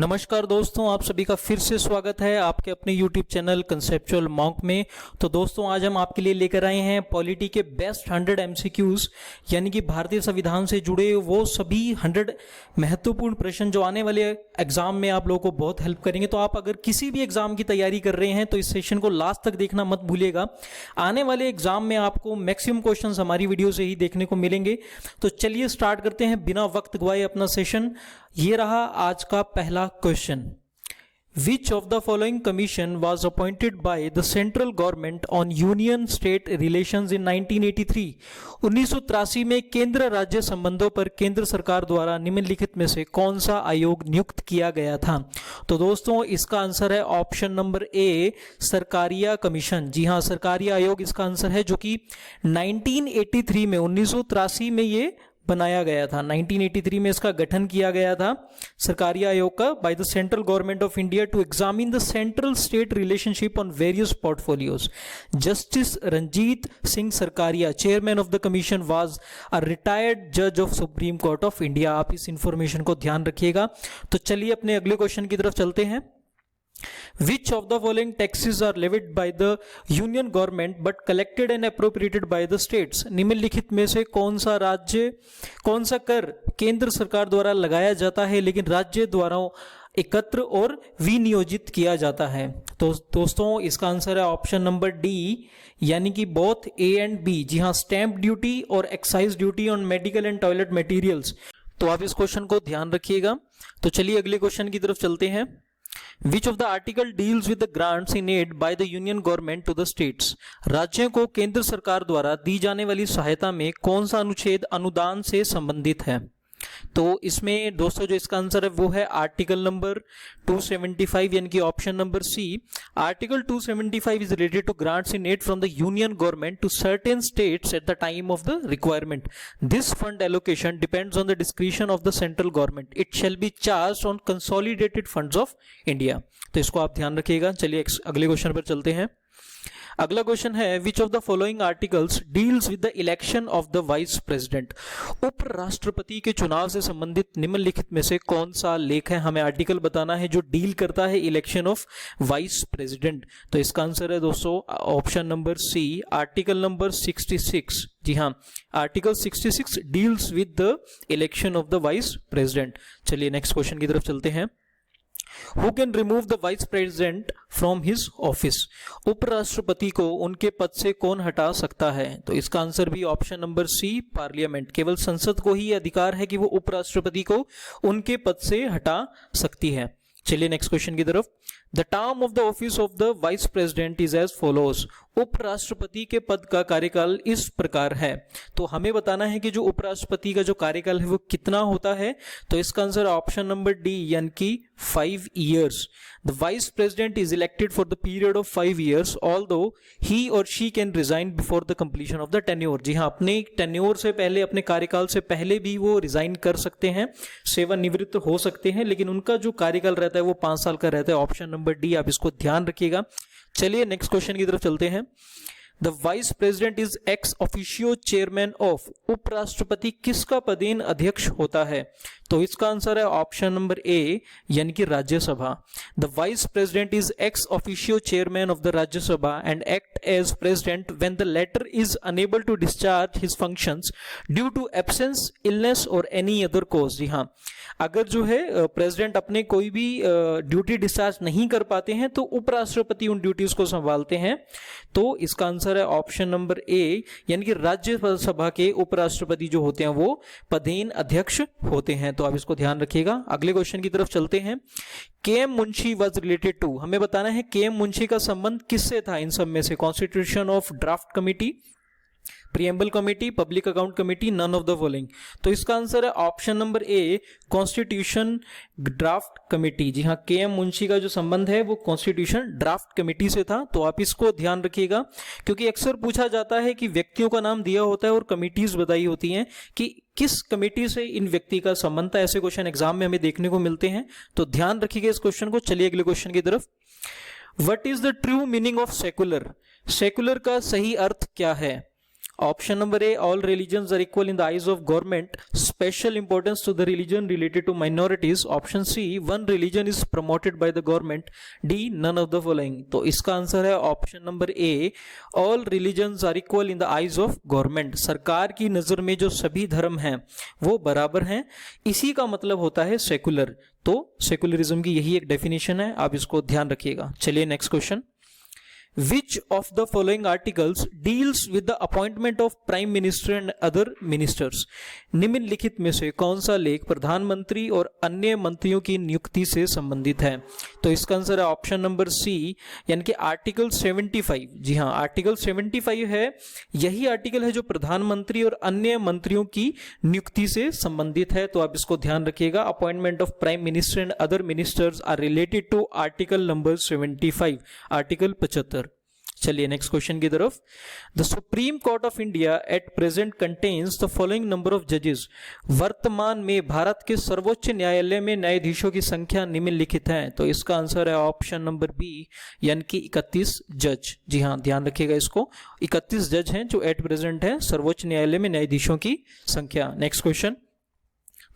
नमस्कार दोस्तों, आप सभी का फिर से स्वागत है आपके अपने YouTube चैनल कंसेप्चुअल मॉन्क में। तो दोस्तों आज हम आपके लिए लेकर आए हैं पॉलिटी के बेस्ट 100 MCQs, यानी कि भारतीय संविधान से जुड़े वो सभी 100 महत्वपूर्ण प्रश्न जो आने वाले एग्जाम में आप लोगों को बहुत हेल्प करेंगे। तो आप अगर किसी भी एग्जाम की तैयारी कर रहे हैं तो इस सेशन को लास्ट तक देखना मत भूलिएगा। आने वाले एग्जाम में आपको मैक्सिमम क्वेश्चन हमारी वीडियो से ही देखने को मिलेंगे। तो चलिए स्टार्ट करते हैं बिना वक्त गवाए अपना सेशन। ये रहा आज का पहला question. Which of the following commission was appointed by the central government on union state relations in 1983? 1983 में केंद्र राज्य संबंधों पर केंद्र सरकार द्वारा निम्नलिखित में से कौन सा आयोग नियुक्त किया गया था? तो दोस्तों इसका आंसर है option number A, Sarkaria commission. जी हाँ, सरकारिया आयोग इसका आंसर है, जो कि 1983 में 1983 में ये बनाया गया था। 1983 में इसका गठन किया गया था सरकारी आयोग का by the central government of India to examine the central state relationship on various portfolios. Justice Ranjit Singh Sarkaria, chairman of the commission, was a retired जज of supreme court of India. आप इस इंफॉर्मेशन को ध्यान रखिएगा। तो चलिए अपने अगले क्वेश्चन की तरफ चलते हैं। Which of the following taxes are levied by the union government but collected and appropriated by the states? निम्नलिखित में से कौन सा कर केंद्र सरकार द्वारा लगाया जाता है लेकिन राज्य द्वारा एकत्र और विनियोजित किया जाता है? तो दोस्तों इसका आंसर है ऑप्शन नंबर डी, यानी कि बोथ ए एंड बी। जी हाँ, स्टैंप ड्यूटी और excise duty on medical and toilet materials. तो आप इस क्वेश्चन को ध्यान रखिएगा। तो चलिए अगले क्वेश्चन की तरफ चलते हैं। Which of the article deals with the grants in aid by the union government to the states? राज्यों को केंद्र सरकार द्वारा दी जाने वाली सहायता में कौन सा अनुच्छेद अनुदान से संबंधित है? तो इसमें दोस्तों जो इसका आंसर है वो है आर्टिकल नंबर 275, यानी कि option number C. Article 275 is related to grants in aid from the union government to certain states at the time of the requirement. This fund allocation depends on the discretion of the central government. It shall be charged on consolidated funds of India. तो इसको आप ध्यान रखिएगा। चलिए अगले क्वेश्चन पर चलते हैं। अगला क्वेश्चन है which of the following articles deals with the election of the vice president? उपराष्ट्रपति के चुनाव से संबंधित निम्नलिखित में से कौन सा लेख है? हमें आर्टिकल बताना है जो डील करता है इलेक्शन ऑफ वाइस प्रेसिडेंट। तो इसका आंसर है दोस्तों option number C, article number 66। जी हाँ, article 66 deals with the election of the vice president. चलिए नेक्स्ट क्वेश्चन की तरफ चलते हैं। Who can remove the vice president from his office? उपराष्ट्रपति को उनके पद से कौन हटा सकता है? तो इसका आंसर भी ऑप्शन नंबर सी, पार्लियामेंट। केवल संसद को ही अधिकार है कि वो उपराष्ट्रपति को उनके पद से हटा सकती है। चलिए नेक्स्ट क्वेश्चन की तरफ। The term of the office of the vice president is as follows. उपराष्ट्रपति के पद का कार्यकाल इस प्रकार है। तो हमें बताना है कि जो उपराष्ट्रपति का जो कार्यकाल है वो कितना होता है। तो इसका आंसर ऑप्शन नंबर डी, यानी कि 5 years। The vice president is elected for the period of 5 years, although he और she can resign before the completion of the tenure. जी हाँ, अपने टेन्योर से पहले, अपने कार्यकाल से पहले भी वो रिजाइन कर सकते हैं, सेवानिवृत्त हो सकते हैं, लेकिन उनका जो कार्यकाल रहता है वो 5 साल का रहता है। ऑप्शन नंबर डी, आप इसको ध्यान रखिएगा। चलिए नेक्स्ट क्वेश्चन की तरफ चलते हैं। The vice president is ex officio chairman of. उपराष्ट्रपति किसका पदेन अध्यक्ष होता है? तो इसका आंसर है ऑप्शन नंबर ए, यानी कि Rajya Sabha. The vice president is ex officio chairman of the Rajya Sabha and act as president when the latter is unable to discharge his functions due to absence, illness और एनी अदर कॉज। जी हाँ, अगर जो है president अपने कोई भी ड्यूटी डिस्चार्ज नहीं कर पाते हैं तो उपराष्ट्रपति उन ड्यूटीज को संभालते हैं। तो इसका आंसर है ऑप्शन नंबर ए, यानी कि राज्यसभा के उपराष्ट्रपति जो होते हैं वो पदेन अध्यक्ष होते हैं। तो आप इसको ध्यान रखिएगा। अगले क्वेश्चन की तरफ चलते हैं। K M Munshi was related to. हमें बताना है के एम मुंशी का संबंध किससे था इन सब में से? Constitution of draft committee, preamble committee, public account committee, none of the following. तो इसका आंसर है option number A, constitution draft committee. जी हाँ, के एम मुंशी का जो संबंध है वो कॉन्स्टिट्यूशन ड्राफ्ट कमेटी से था। तो आप इसको ध्यान रखिएगा, क्योंकि अक्सर पूछा जाता है कि व्यक्तियों का नाम दिया होता है और कमिटीज बताई होती हैं कि किस कमेटी से इन व्यक्ति का संबंध था। ऐसे क्वेश्चन एग्जाम में हमें देखने को मिलते हैं, तो ध्यान रखिएगा इस क्वेश्चन को। चलिए अगले क्वेश्चन की तरफ। What is the true meaning of secular? Secular का सही अर्थ क्या है? Option number A, all religions are equal in the eyes of government, special importance to the religion related to minorities. Option C, one religion is promoted by the government. D, none of the following. तो इसका answer है option number A, all religions are equal in the eyes of government. सरकार की नजर में जो सभी धर्म हैं वो बराबर हैं, इसी का मतलब होता है सेकुलर। तो सेकुलरिज्म की यही एक डेफिनेशन है, आप इसको ध्यान रखिएगा। चलिए next question. Which of the following articles deals with the appointment of prime minister and other ministers? निम्नलिखित में से कौन सा लेख प्रधानमंत्री और अन्य मंत्रियों की नियुक्ति से संबंधित है? तो इसका आंसर है ऑप्शन नंबर सी, यानी कि आर्टिकल 75। जी हाँ, आर्टिकल 75 है, यही आर्टिकल है जो प्रधानमंत्री और अन्य मंत्रियों की नियुक्ति से संबंधित है। तो आप इसको ध्यान रखिएगा। Appointment of prime minister and other ministers are related to article number 75, article 75। चलिए नेक्स्ट क्वेश्चन की तरफ। The supreme court of India at present contents the following number of जजेस। वर्तमान में भारत के सर्वोच्च न्यायालय में न्यायाधीशों की संख्या निम्नलिखित है। तो इसका आंसर है ऑप्शन नंबर बी, यानी कि 31 जज। जी हाँ, ध्यान रखिएगा इसको, 31 जज हैं जो एट प्रेजेंट है सर्वोच्च न्यायालय में न्यायाधीशों की संख्या। Next question.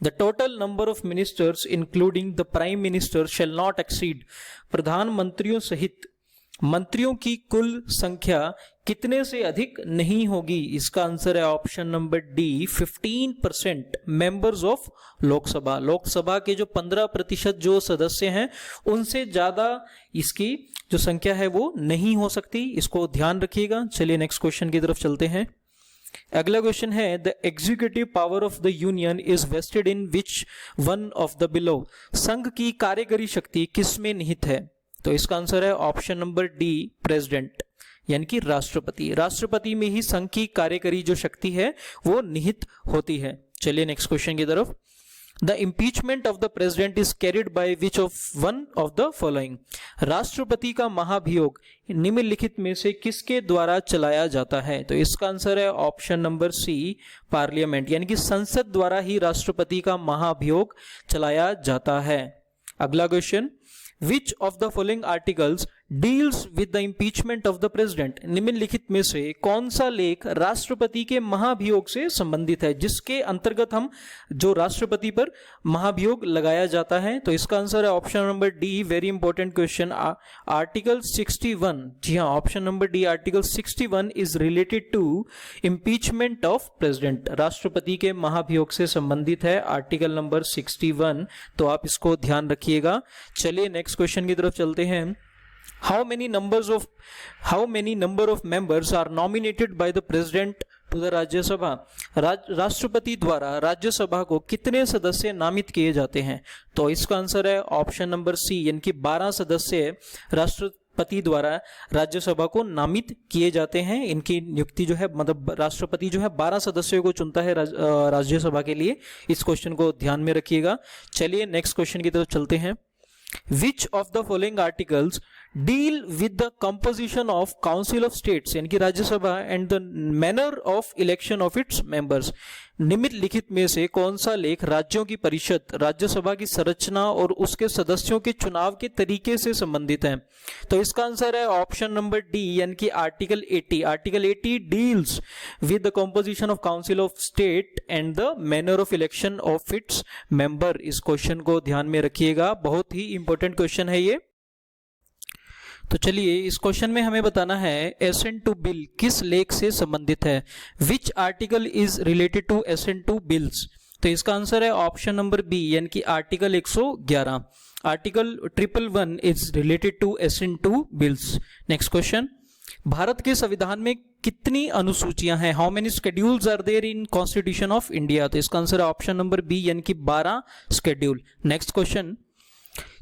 The total number of ministers including the prime minister shall not exceed। प्रधानमंत्रियों सहित मंत्रियों की कुल संख्या कितने से अधिक नहीं होगी? इसका आंसर है option number D, 15% members of Lok Sabha. Lok Sabha के जो 15% जो सदस्य हैं उनसे ज्यादा इसकी जो संख्या है वो नहीं हो सकती, इसको ध्यान रखिएगा। चलिए नेक्स्ट क्वेश्चन की तरफ चलते हैं। अगला क्वेश्चन है, the executive power of the union is vested in which one of the below. संघ की कार्यकारी शक्ति किस में निहित है? तो इसका आंसर है ऑप्शन नंबर डी, प्रेसिडेंट, यानी कि राष्ट्रपति। राष्ट्रपति में ही संघ की कार्यकारी जो शक्ति है वो निहित होती है। चलिए नेक्स्ट क्वेश्चन की तरफ। The impeachment of the president is carried by which of one of the following. राष्ट्रपति का महाभियोग निम्नलिखित में से किसके द्वारा चलाया जाता है? तो इसका आंसर है ऑप्शन नंबर सी, पार्लियामेंट, यानी कि संसद द्वारा ही राष्ट्रपति का महाभियोग चलाया जाता है। अगला question, Which of the following articles deals with the impeachment of the president? निम्नलिखित में से कौन सा लेख राष्ट्रपति के महाभियोग से संबंधित है, जिसके अंतर्गत हम जो राष्ट्रपति पर महाभियोग लगाया जाता है? तो इसका आंसर है option number D, very important question, article 61। जी हाँ, option number D, article 61 is related to impeachment of president. राष्ट्रपति के महाभियोग से संबंधित है आर्टिकल नंबर 61। तो आप इसको ध्यान रखिएगा। चलिए नेक्स्ट क्वेश्चन की तरफ चलते हैं। How many number of members are nominated by the president to the Rajya Sabha? राष्ट्रपति द्वारा राज्यसभा को कितने सदस्य नामित किए जाते हैं? तो इसका आंसर है ऑप्शन नंबर सी, यानी कि 12 सदस्य राष्ट्रपति द्वारा राज्यसभा को नामित किए जाते हैं। इनकी नियुक्ति जो है, मतलब राष्ट्रपति जो है 12 सदस्यों को चुनता है राज्यसभा के लिए। इस क्वेश्चन को ध्यान में रखिएगा। चलिए नेक्स्ट क्वेश्चन की तरफ चलते हैं। Which of the following articles deal with the composition of Council of States, यानी कि Rajya Sabha, and the manner of election of its members? निम्नलिखित में से कौन सा लेख राज्यों की परिषद, राज्यसभा की संरचना और उसके सदस्यों के चुनाव के तरीके से संबंधित है? तो इसका आंसर है ऑप्शन नंबर डी, यानी कि article 80। Article 80 deals with the composition of council of state and the manner of election of its member. इस क्वेश्चन को ध्यान में रखिएगा, बहुत ही इंपॉर्टेंट क्वेश्चन है ये। तो चलिए इस क्वेश्चन में हमें बताना है एसेंट टू बिल किस लेख से संबंधित है? Which article is related to assent to bills? तो इसका आंसर है ऑप्शन नंबर बी, यानी कि article 111। Article 111 is related to assent to bills. Next question, Bharat के संविधान में कितनी अनुसूचियां हैं? How many schedules are there in constitution of India? तो इसका आंसर है ऑप्शन नंबर बी, यानी कि 12 शेड्यूल। नेक्स्ट क्वेश्चन,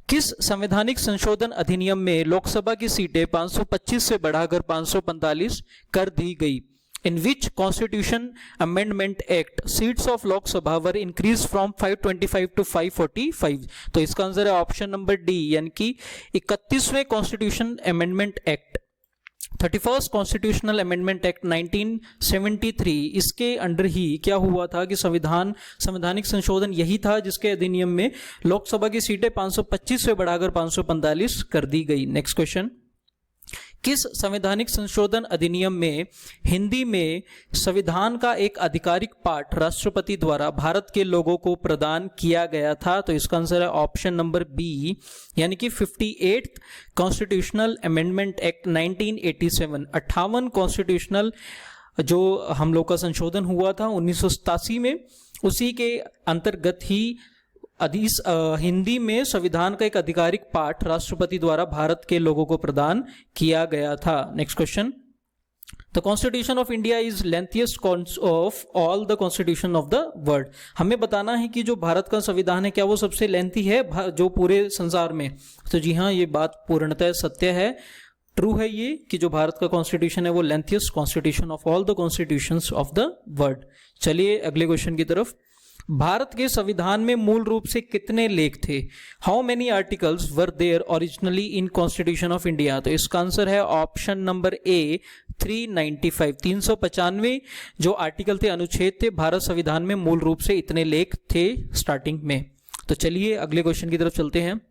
किस संवैधानिक संशोधन अधिनियम में लोकसभा की सीटें 525 से बढ़ाकर 545 कर दी गई? In which constitution amendment act seats of Lok Sabha were increase from 525 to 545? तो इसका आंसर है ऑप्शन नंबर डी, यानी कि 31वें constitution amendment act, 31st constitutional amendment act 1973। इसके अंडर ही क्या हुआ था कि संवैधानिक संशोधन यही था जिसके अधिनियम में लोकसभा की सीटें 525 से बढ़ाकर 545 कर दी गई। नेक्स्ट क्वेश्चन, किस संवैधानिक संशोधन अधिनियम में हिंदी में संविधान का एक आधिकारिक पाठ राष्ट्रपति द्वारा भारत के लोगों को प्रदान किया गया था? तो इसका आंसर है ऑप्शन नंबर बी, यानी कि 58th constitutional amendment act 1987। 58 constitutional जो हम लोग का संशोधन हुआ था 1987 में, उसी के अंतर्गत ही हिंदी में संविधान का एक आधिकारिक पाठ राष्ट्रपति द्वारा भारत के लोगों को प्रदान किया गया था। Next question, the constitution of India is lengthiest of all the constitution of the world. हमें बताना है कि जो भारत का संविधान है क्या वो सबसे लेंथी है जो पूरे संसार में? तो जी हाँ, ये बात पूर्णतः सत्य है, ट्रू है ये, कि जो भारत का कॉन्स्टिट्यूशन है वो lengthiest constitution of all the constitutions of the world. चलिए अगले क्वेश्चन की तरफ। भारत के संविधान में मूल रूप से कितने लेख थे? How many articles were there originally in constitution of India? तो इसका आंसर है ऑप्शन नंबर ए, 395। 395 जो आर्टिकल थे, अनुच्छेद थे भारत संविधान में, मूल रूप से इतने लेख थे स्टार्टिंग में। तो चलिए अगले क्वेश्चन की तरफ चलते हैं।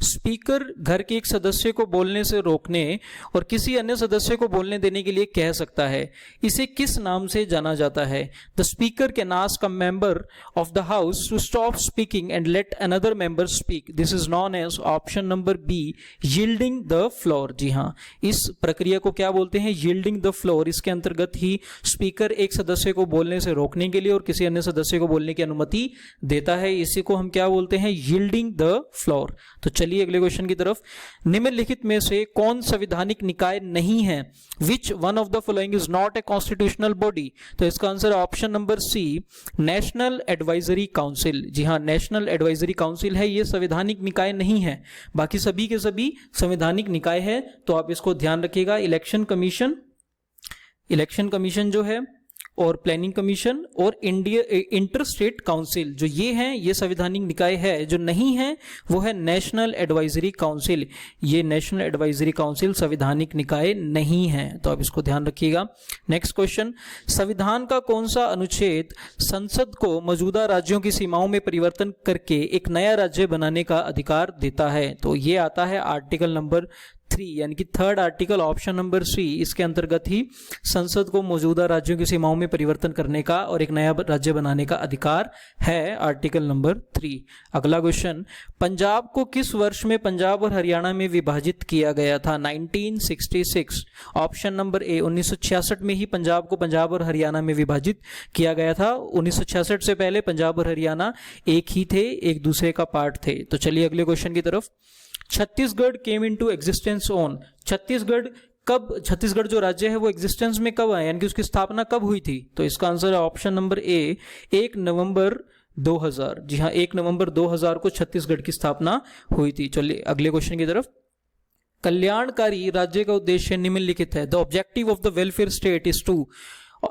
स्पीकर घर के एक सदस्य को बोलने से रोकने और किसी अन्य सदस्य को बोलने देने के लिए कह सकता है, इसे किस नाम से जाना जाता है? The speaker can ask a member of the house to stop speaking and let another member speak. This is known as option number B, yielding the floor. जी हाँ, इस प्रक्रिया को क्या बोलते हैं? Yielding the floor. इसके अंतर्गत ही स्पीकर एक सदस्य को बोलने से रोकने के लिए और किसी अन्य सदस्य को बोलने की अनुमति देता है। इसी को हम क्या बोलते हैं? Yielding the floor. तो चलिए अगले क्वेश्चन की तरफ। निम्नलिखित में से कौन संवैधानिक निकाय नहीं है? Which one of the following is not a constitutional body? तो इसका answer option number C, national advisory council. जी हाँ, नेशनल एडवाइजरी काउंसिल है, ये संवैधानिक निकाय नहीं है। बाकी सभी के सभी संवैधानिक निकाय है, तो आप इसको ध्यान रखिएगा। इलेक्शन कमीशन जो है, और प्लानिंग कमीशन और इंटर स्टेट काउंसिल, जो ये हैं ये संवैधानिक निकाय है। जो नहीं है वो है नेशनल एडवाइजरी काउंसिल। ये नेशनल एडवाइजरी काउंसिल संवैधानिक निकाय नहीं है, तो आप इसको ध्यान रखिएगा। नेक्स्ट क्वेश्चन, संविधान का कौन सा अनुच्छेद संसद को मौजूदा राज्यों की सीमाओं में परिवर्तन करके एक नया राज्य बनाने का अधिकार देता है? तो ये आता है आर्टिकल नंबर 3, यानी कि third article, option number C. इसके अंतर्गत ही संसद को मौजूदा राज्यों की सीमाओं में परिवर्तन करने का और एक नया राज्य बनाने का अधिकार है, आर्टिकल नंबर 3। अगला क्वेश्चन, पंजाब को किस वर्ष में पंजाब और हरियाणा में विभाजित किया गया था? 1966। ऑप्शन नंबर ए, 1966 में ही पंजाब को पंजाब और हरियाणा में विभाजित किया गया था। 1966 से पहले पंजाब और हरियाणा एक ही थे, एक दूसरे का पार्ट थे। तो चलिए अगले क्वेश्चन की तरफ। Chhattisgarh came into existence on. Chhattisgarh जो राज्य है वो एग्जिस्टेंस में कब आया, यानी कि उसकी स्थापना कब हुई थी? तो इसका आंसर है ऑप्शन नंबर ए, 1 नवंबर 2000। जी हाँ, 1 नवंबर 2000 को छत्तीसगढ़ की स्थापना हुई थी। चलिए अगले क्वेश्चन की तरफ। कल्याणकारी राज्य का उद्देश्य निम्नलिखित है। The objective of the welfare state is to.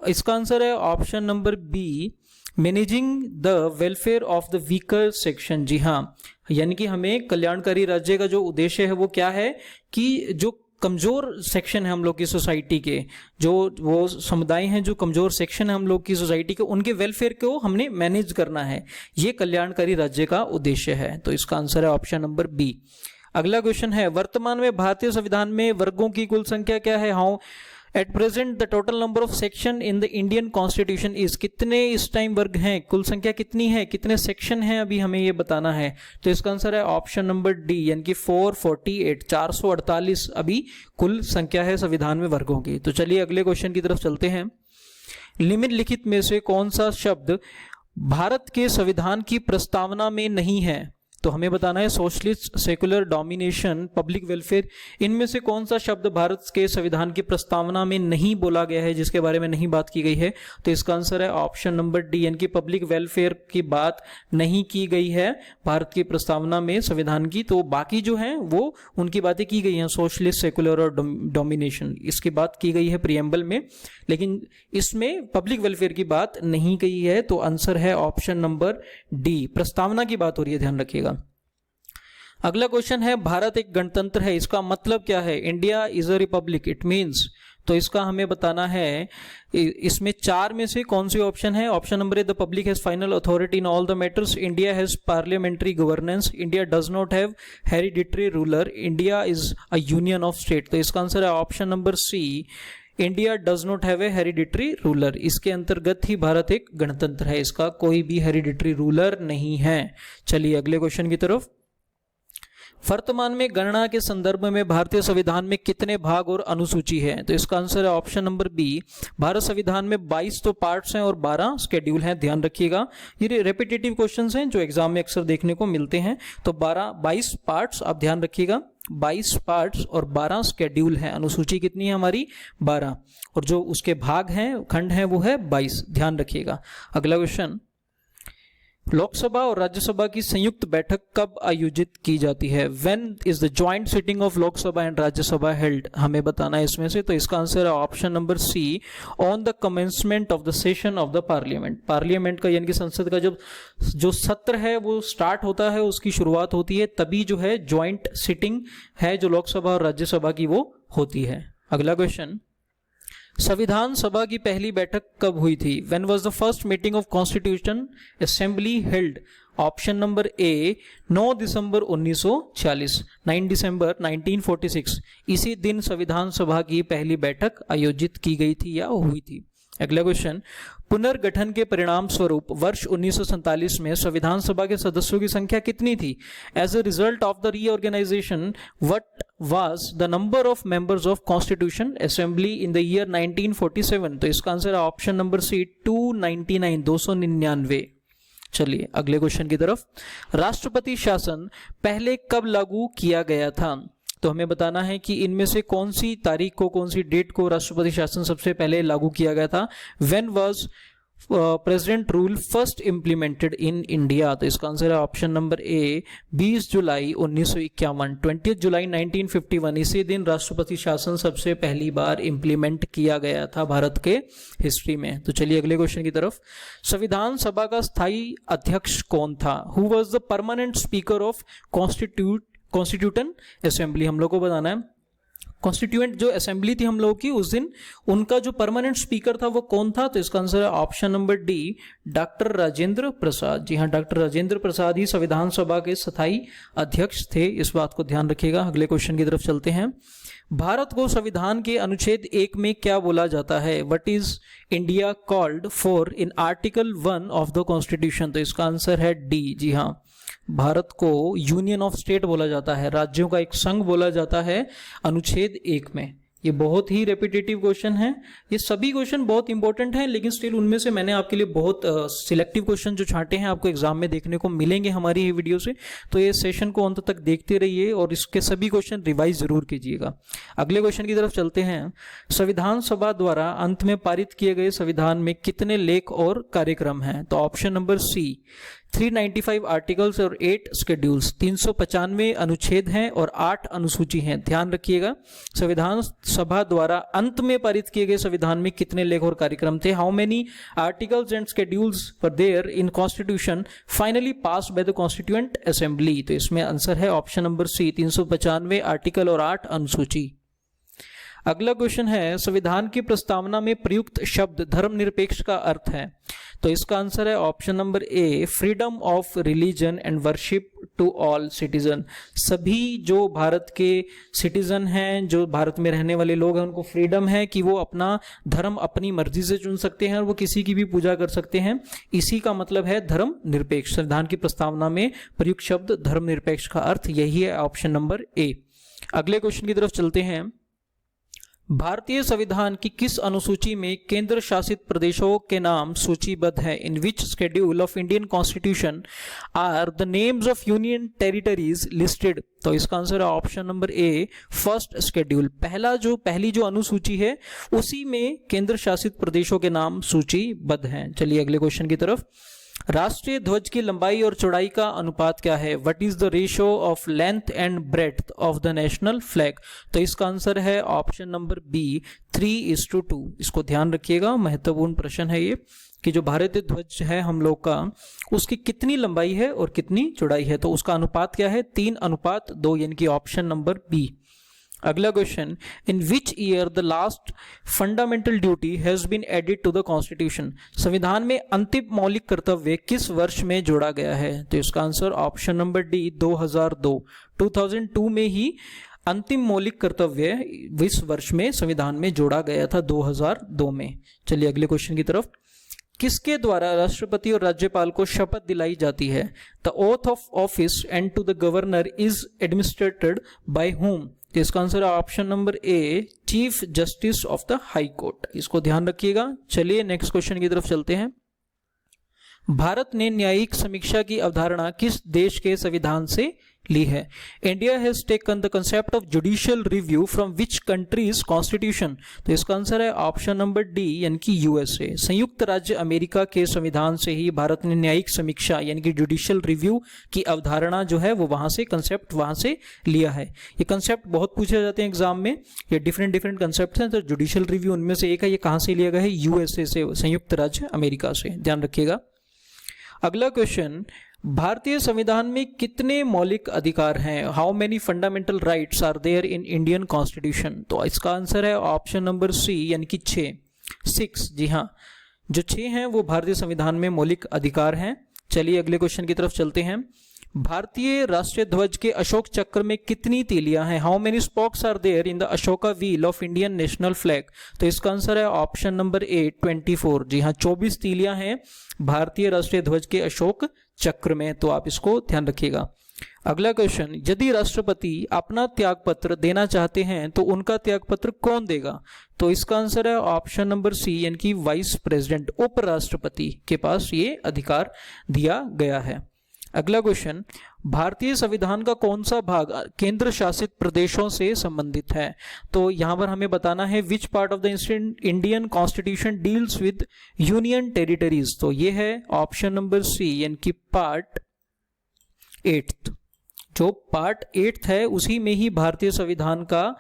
इसका आंसर है option number B, managing the welfare of the weaker section. जी हाँ, यानी कि हमें कल्याणकारी राज्य का जो उद्देश्य है वो क्या है कि जो कमजोर सेक्शन है हम लोग की सोसाइटी के, जो वो समुदाय हैं जो कमजोर सेक्शन है हम लोग की सोसाइटी के, उनके वेलफेयर को हमने मैनेज करना है। ये कल्याणकारी राज्य का उद्देश्य है। तो इसका आंसर है ऑप्शन नंबर बी। अगला क्वेश्चन है, वर्तमान में भारतीय संविधान में वर्गों की कुल संख्या क्या है? How eight present the total number of section in the Indian constitution is. कितने इस टाइम वर्ग हैं, कुल संख्या कितनी है, कितने सेक्शन हैं, अभी हमें ये बताना है। तो इसका आंसर है ऑप्शन नंबर डी, यानी कि 448, 448 अभी कुल संख्या है संविधान में वर्गों की। तो चलिए अगले क्वेश्चन की तरफ चलते हैं। निम्नलिखित में से कौन सा शब्द भारत के संविधान की प्रस्तावना में नहीं है? तो हमें बताना है socialist, secular, domination, public welfare, इनमें से कौन सा शब्द भारत के संविधान की प्रस्तावना में नहीं बोला गया है, जिसके बारे में नहीं बात की गई है? तो इसका आंसर है ऑप्शन नंबर डी, यानी कि पब्लिक वेलफेयर की बात नहीं की गई है भारत की प्रस्तावना में संविधान की। तो बाकी जो हैं वो उनकी बातें की गई हैं, सोशलिस्ट, सेकुलर और डोमिनेशन, इसकी बात की गई है प्रियम्बल में, लेकिन इसमें पब्लिक वेलफेयर की बात नहीं कही है। तो आंसर है ऑप्शन नंबर डी, प्रस्तावना की बात हो रही है, ध्यान रखिएगा। अगला क्वेश्चन है, भारत एक गणतंत्र है, इसका मतलब क्या है? India is a republic, it means. तो इसका हमें बताना है इसमें चार में से कौन सी ऑप्शन है। Option number A, the public has final authority in all the matters, India has parliamentary governance, India does not have hereditary ruler, India is a union of state. तो इसका आंसर है option number C, India does not have a hereditary ruler. इसके अंतर्गत ही भारत एक गणतंत्र है, इसका कोई भी हेरिडिटरी रूलर नहीं है। चलिए अगले क्वेश्चन की तरफ। वर्तमान में गणना के संदर्भ में भारतीय संविधान में कितने भाग और अनुसूची है। तो इसका आंसर है ऑप्शन नंबर बी, भारत संविधान में 22 तो पार्ट्स हैं और 12 शेड्यूल हैं। ध्यान रखिएगा, ये रेपिटेटिव क्वेश्चंस हैं जो एग्जाम में अक्सर देखने को मिलते हैं। तो 22 पार्ट्स आप ध्यान रखिएगा, 22 पार्ट्स और 12 शेड्यूल हैं। अनुसूची कितनी है हमारी, 12, और जो उसके भाग हैं, खंड हैं, वो है 22। ध्यान रखिएगा। अगला क्वेश्चन, लोकसभा और राज्यसभा की संयुक्त बैठक कब आयोजित की जाती है। When is the joint sitting of Lok Sabha and Rajya Sabha held, हमें बताना है इसमें से। तो इसका आंसर है option number C, on the commencement of the session of the parliament. Parliament का यानी कि संसद का जब जो सत्र है वो स्टार्ट होता है, उसकी शुरुआत होती है, तभी जो है ज्वाइंट सिटिंग है जो लोकसभा और राज्यसभा की वो होती है। अगला क्वेश्चन, संविधान सभा की पहली बैठक कब हुई थी। When was the first meeting of constitution assembly held. Option number ए, 9 दिसंबर 1946, 9 दिसंबर 1946। इसी दिन संविधान सभा की पहली बैठक आयोजित की गई थी या हुई थी। अगला क्वेश्चन, पुनर्गठन के परिणाम स्वरूप वर्ष 1947 में संविधान सभा के सदस्यों की संख्या कितनी थी। As a result of the reorganization what was the number of members of constitution assembly in the year 1947। तो इसका आंसर है ऑप्शन नंबर सी, 299, 299। चलिए अगले क्वेश्चन की तरफ। राष्ट्रपति शासन पहले कब लागू किया गया था। तो हमें बताना है कि इनमें से कौन सी तारीख को, कौन सी डेट को राष्ट्रपति शासन सबसे पहले लागू किया गया था। When was president rule first implemented in India. तो इसका आंसर है ऑप्शन नंबर ए, 20 जुलाई 1951, 20 जुलाई 1951। इसी दिन राष्ट्रपति शासन सबसे पहली बार इंप्लीमेंट किया गया था भारत के हिस्ट्री में। तो चलिए अगले क्वेश्चन की तरफ। संविधान सभा का स्थायी अध्यक्ष कौन था। Who was the permanent speaker of constitution assembly. हम लोग को बताना है कॉन्स्टिट्यूएंट जो असेंबली थी हम लोगों की उस दिन, उनका जो परमानेंट स्पीकर था वो कौन था। तो इसका आंसर है option number D, doctor Rajendra Prasad. जी हाँ, डॉक्टर राजेंद्र प्रसाद ही संविधान सभा के स्थायी अध्यक्ष थे, इस बात को ध्यान रखिएगा। अगले क्वेश्चन की तरफ चलते हैं। भारत को संविधान के अनुच्छेद 1 में क्या बोला जाता है। What is India called for in article 1 of the constitution. तो इसका आंसर है डी। जी हाँ, भारत को यूनियन ऑफ स्टेट बोला जाता है, राज्यों का एक संघ बोला जाता है अनुच्छेद 1 में। ये बहुत ही रेपिटेटिव क्वेश्चन है, ये सभी क्वेश्चन बहुत इंपॉर्टेंट हैं, लेकिन स्टिल उनमें से मैंने आपके लिए बहुत सिलेक्टिव क्वेश्चन जो छांटे हैं आपको एग्जाम में देखने को मिलेंगे हमारी ये वीडियो से। तो ये सेशन को अंत तक देखते रहिए और इसके सभी क्वेश्चन रिवाइज जरूर कीजिएगा। अगले क्वेश्चन की तरफ चलते हैं। संविधान सभा द्वारा अंत में पारित किए गए संविधान में कितने लेख और कार्यक्रम हैं। तो ऑप्शन नंबर सी, 395 आर्टिकल्स और 8 शेड्यूल्स। 395 अनुच्छेद हैं और 8 अनुसूची हैं। ध्यान रखिएगा, संविधान सभा द्वारा अंत में पारित किए गए संविधान में कितने लेख और कार्यक्रम थे। How many articles and schedules were there in constitution finally passed by the constituent assembly. तो इसमें आंसर है ऑप्शन नंबर सी, 395 आर्टिकल और 8 अनुसूची। अगला क्वेश्चन है, संविधान की प्रस्तावना में प्रयुक्त शब्द धर्मनिरपेक्ष का अर्थ है। तो इसका आंसर है option number A, freedom of religion and worship to all citizen. सभी जो भारत के सिटीजन हैं, जो भारत में रहने वाले लोग हैं, उनको फ्रीडम है कि वो अपना धर्म अपनी मर्जी से चुन सकते हैं और वो किसी की भी पूजा कर सकते हैं। इसी का मतलब है धर्म निरपेक्ष। संविधान की प्रस्तावना में प्रयुक्त शब्द धर्मनिरपेक्ष का अर्थ यही है, ऑप्शन नंबर ए। अगले क्वेश्चन की तरफ चलते हैं। भारतीय संविधान की किस अनुसूची में केंद्र शासित प्रदेशों के नाम सूचीबद्ध है। In which schedule of Indian constitution are the names of union territories listed. तो इसका आंसर है option number A, first schedule. पहली जो अनुसूची है उसी में केंद्र शासित प्रदेशों के नाम सूचीबद्ध हैं। चलिए अगले क्वेश्चन की तरफ। राष्ट्रीय ध्वज की लंबाई और चौड़ाई का अनुपात क्या है। What is the ratio of length and breadth of the national flag. तो इसका आंसर है ऑप्शन नंबर बी, 3:2। इसको ध्यान रखिएगा, महत्वपूर्ण प्रश्न है ये कि जो भारतीय ध्वज है हम लोग का, उसकी कितनी लंबाई है और कितनी चौड़ाई है। तो उसका अनुपात क्या है, 3:2, यानी कि ऑप्शन नंबर बी। अगला question, in which year the last fundamental duty has been added to the constitution. संविधान में अंतिम मौलिक कर्तव्य किस वर्ष में जोड़ा गया है? तो इसका आंसर ऑप्शन नंबर डी 2002। 2002 में ही अंतिम मौलिक कर्तव्य इस वर्ष में संविधान में जोड़ा गया था, 2002 में। चलिए अगले क्वेश्चन की तरफ। किसके द्वारा राष्ट्रपति और राज्यपाल को शपथ दिलाई जाती है? The oath of office and to the governor is administrated by whom. तो इसका आंसर है option number A, chief justice of the high court. इसको ध्यान रखिएगा। चलिए नेक्स्ट क्वेश्चन की तरफ चलते हैं। भारत ने न्यायिक समीक्षा की अवधारणा किस देश के संविधान से ली है? India has taken the concept of judicial review from which countries constitution. तो इसका आंसर है ऑप्शन नंबर डी, यानी कि यूएसए। संयुक्त राज्य अमेरिका के संविधान से ही भारत ने न्यायिक समीक्षा यानी कि जुडिशियल रिव्यू की अवधारणा जो है वो वहां से, कंसेप्ट वहां से लिया है। ये कंसेप्ट बहुत पूछे जाते हैं एग्जाम में, ये डिफरेंट कंसेप्ट हैं। तो जुडिशियल रिव्यू उनमें से एक है। ये कहां से लिया गया है? यूएसए से, संयुक्त राज्य अमेरिका से। ध्यान रखिएगा। अगला क्वेश्चन, भारतीय संविधान में कितने मौलिक अधिकार हैं? How many fundamental rights are there in Indian constitution? तो इसका आंसर है ऑप्शन नंबर सी, यानी कि 6। जी हाँ, जो 6 हैं वो भारतीय संविधान में मौलिक अधिकार हैं। चलिए अगले क्वेश्चन की तरफ चलते हैं। भारतीय राष्ट्रीय ध्वज के अशोक चक्र में कितनी तीलियां हैं? How many spokes are there in the Ashoka wheel of Indian national flag? तो इसका आंसर है ऑप्शन नंबर ए, 24। जी हाँ, 24 तीलियां हैं भारतीय राष्ट्रीय ध्वज के अशोक चक्र में। तो आप इसको ध्यान रखिएगा। अगला क्वेश्चन, यदि राष्ट्रपति अपना त्यागपत्र देना चाहते हैं तो उनका त्यागपत्र कौन देगा? तो इसका आंसर है ऑप्शन नंबर सी, यानी कि वाइस प्रेसिडेंट, उपराष्ट्रपति के पास ये अधिकार दिया गया है। अगला क्वेश्चन, भारतीय संविधान का कौन सा भाग केंद्र शासित प्रदेशों से संबंधित है? तो यहां पर हमें बताना है which part of the Indian constitution deals with union territories. तो ये है ऑप्शन नंबर सी, यानी कि पार्ट 8। जो पार्ट 8 है उसी में ही भारतीय संविधान का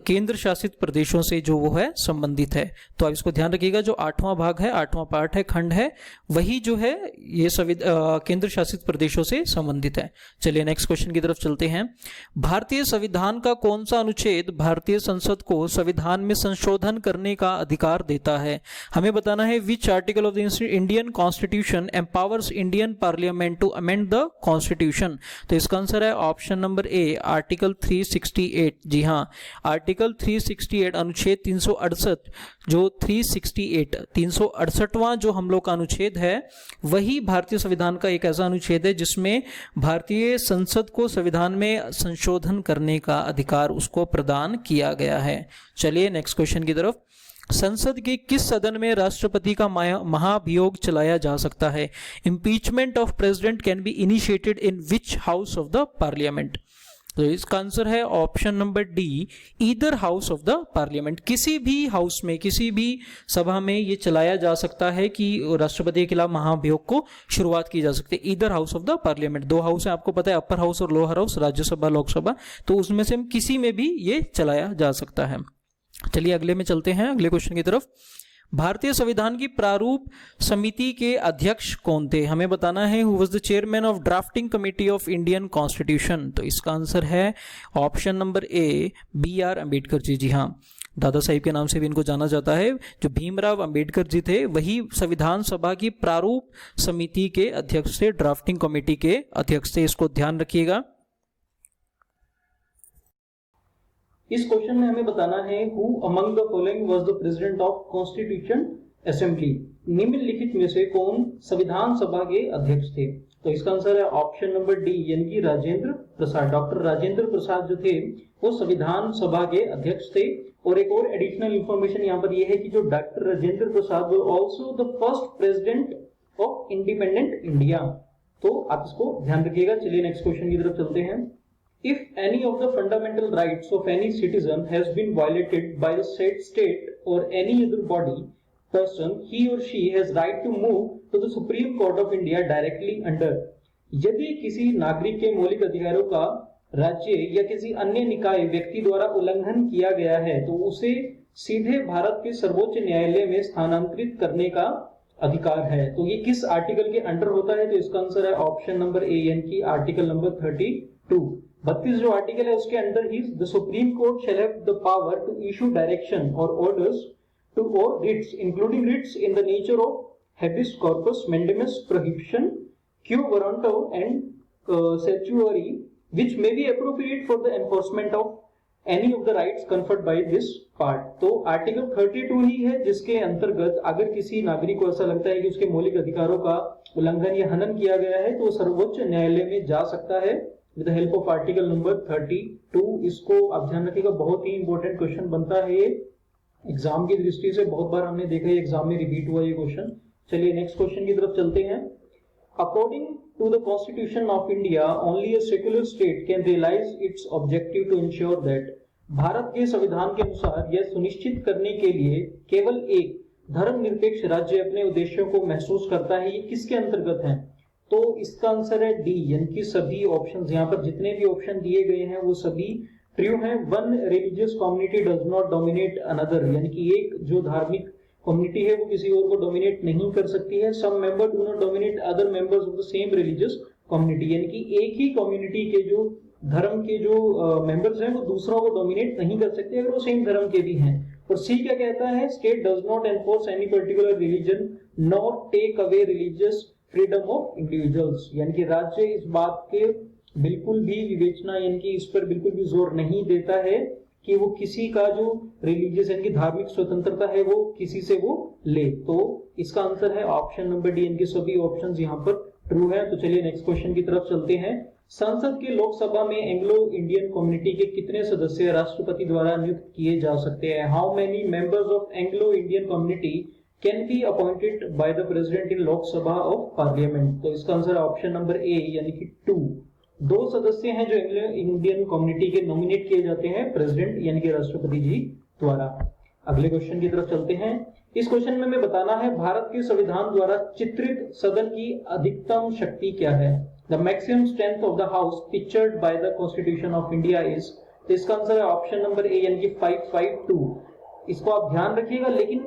केंद्र शासित प्रदेशों से जो वो है संबंधित है। तो आप इसको ध्यान रखिएगा। जो 8वां भाग है, 8वां पार्ट है, खंड है, वही जो है ये केंद्र शासित प्रदेशों से संबंधित है। चलिए नेक्स्ट क्वेश्चन की तरफ चलते हैं। भारतीय संविधान का कौन सा अनुच्छेद भारतीय संसद को संविधान में संशोधन करने का अधिकार देता है? हमें बताना है which article of the Indian constitution empowers Indian parliament to amend the constitution. तो इसका आंसर है ऑप्शन नंबर ए, आर्टिकल 368। जी हाँ, आर्टिकल 368 अनुच्छेद 368, जो 368वां जो हम लोग का अनुच्छेद है वही भारतीय संविधान का एक ऐसा अनुच्छेद है जिसमें भारतीय संसद को संविधान में संशोधन करने का अधिकार उसको प्रदान किया गया है। चलिए नेक्स्ट क्वेश्चन की तरफ। संसद के किस सदन में राष्ट्रपति का महाभियोग चलाया जा सकता है? Impeachment of president can be initiated in which house of the parliament? तो इसका आंसर है option number D, either house of the parliament. किसी भी हाउस में, किसी भी सभा में ये चलाया जा सकता है कि राष्ट्रपति के खिलाफ महाभियोग को शुरुआत की जा सकती है। Either house of the parliament, 2 house है आपको पता है, अपर हाउस और लोअर हाउस, राज्यसभा लोकसभा। तो उसमें से किसी में भी ये चलाया जा सकता है। चलिए अगले में चलते हैं, अगले क्वेश्चन की तरफ। भारतीय संविधान की प्रारूप समिति के अध्यक्ष कौन थे? हमें बताना है who was the chairman of drafting committee of Indian constitution. तो इसका आंसर है option number A, BR Ambedkar ji. जी हाँ, दादा साहिब के नाम से भी इनको जाना जाता है। जो भीमराव अंबेडकर जी थे वही संविधान सभा की प्रारूप समिति के अध्यक्ष थे, ड्राफ्टिंग कमेटी के अध्यक्ष थे। इसको ध्यान रखिएगा। इस क्वेश्चन में हमें बताना है who among the following was the president of constitution assembly. निम्नलिखित में से कौन संविधान सभा के अध्यक्ष थे? तो इसका आंसर है ऑप्शन नंबर डी, यानी कि राजेंद्र प्रसाद। डॉक्टर राजेंद्र प्रसाद जो थे वो संविधान सभा के अध्यक्ष थे। और एक और एडिशनल इंफॉर्मेशन यहाँ पर यह है कि जो doctor Rajendra Prasad were also the first president of independent India. तो आप इसको ध्यान रखिएगा। चलिए नेक्स्ट क्वेश्चन की तरफ चलते हैं। If any of the fundamental rights of any citizen has been violated by the said state or any other body, person, he or she has right to move to the Supreme Court of India directly under। यदि किसी नागरिक के मौलिक अधिकारों का राज्य या किसी अन्य निकाय व्यक्ति द्वारा उल्लंघन किया गया है तो उसे सीधे भारत के सर्वोच्च न्यायालय में स्थानांतरित करने का अधिकार है। तो ये किस आर्टिकल के अंडर होता है? तो इसका आंसर है ऑप्शन नंबर ए, यानी कि आर्टिकल नंबर 32। 32 जो आर्टिकल है उसके अंडर ही the supreme court shall have the power to issue direction और ऑर्डर्स टू और writs including writs in the nature of habeas corpus, mandamus, prohibition, quo warranto and certiorari, which may be appropriate for the enforcement of any of the rights conferred by this part. तो article 32 ही है जिसके अंतर्गत अगर किसी नागरिक को ऐसा लगता है कि उसके मौलिक अधिकारों का उल्लंघन या हनन किया गया है तो सर्वोच्च न्यायालय में जा सकता है with the help of article number 32. इसको आप ध्यान रखिएगा, बहुत ही इंपॉर्टेंट क्वेश्चन बनता है ये एग्जाम की दृष्टि से. बहुत बार हमने देखा है एग्जाम में रिपीट हुआ ये क्वेश्चन. चलिए नेक्स्ट क्वेश्चन की तरफ चलते हैं. According to the constitution of India only a secular state can realize its objective to ensure that. Bharat के संविधान के अनुसार यह सुनिश्चित करने के लिए केवल एक धर्मनिरपेक्ष राज्य अपने उद्देश्यों को महसूस करता है. ये किसके अंतर्गत है? तो इसका आंसर है डी, यानी कि सभी ऑप्शंस यहाँ पर जितने भी ऑप्शन दिए गए हैं वो सभी ट्रू हैं. One religious community does not dominate another, यानी कि एक जो धार्मिक कम्युनिटी है वो किसी और को डोमिनेट नहीं कर सकती है. Some member do not dominate other members of the same religious community, यानी कि एक ही कम्युनिटी के जो धर्म के जो मेंबर्स हैं वो दूसरों को डोमिनेट नहीं कर सकते अगर वो सेम धर्म के भी हैं. और सी क्या कहता है? State does not enforce any particular religion not take away religious freedom of individuals, यानी कि राज्य इस बात के बिल्कुल भी विवेचना यानी कि इस पर बिल्कुल भी जोर नहीं देता है कि वो किसी का जो रिलीजियस यानी कि धार्मिक स्वतंत्रता है वो किसी से वो ले. तो इसका आंसर है ऑप्शन नंबर डी, इनके सभी ऑप्शंस यहाँ पर ट्रू है. तो चलिए नेक्स्ट क्वेश्चन की तरफ चलते हैं. संसद के लोकसभा में एंग्लो इंडियन कम्युनिटी के कितने सदस्य राष्ट्रपति द्वारा नियुक्त किए जा सकते हैं? How many members of Anglo Indian community can be appointed by the president in Lok Sabha of parliament? तो इसका आंसर ऑप्शन नंबर ए यानी कि 2. 2 सदस्य हैं जो एंग्लो इंडियन कम्युनिटी के नॉमिनेट किए जाते हैं प्रेसिडेंट यानी कि राष्ट्रपति जी द्वारा. अगले क्वेश्चन की तरफ चलते हैं. इस क्वेश्चन में हमें बताना है भारत के संविधान द्वारा चित्रित सदन की अधिकतम शक्ति क्या है? The maximum strength of the house pictured by the constitution of India is. तो इसका आंसर है ऑप्शन नंबर ए यानी कि 552. इसको आप ध्यान रखिएगा. लेकिन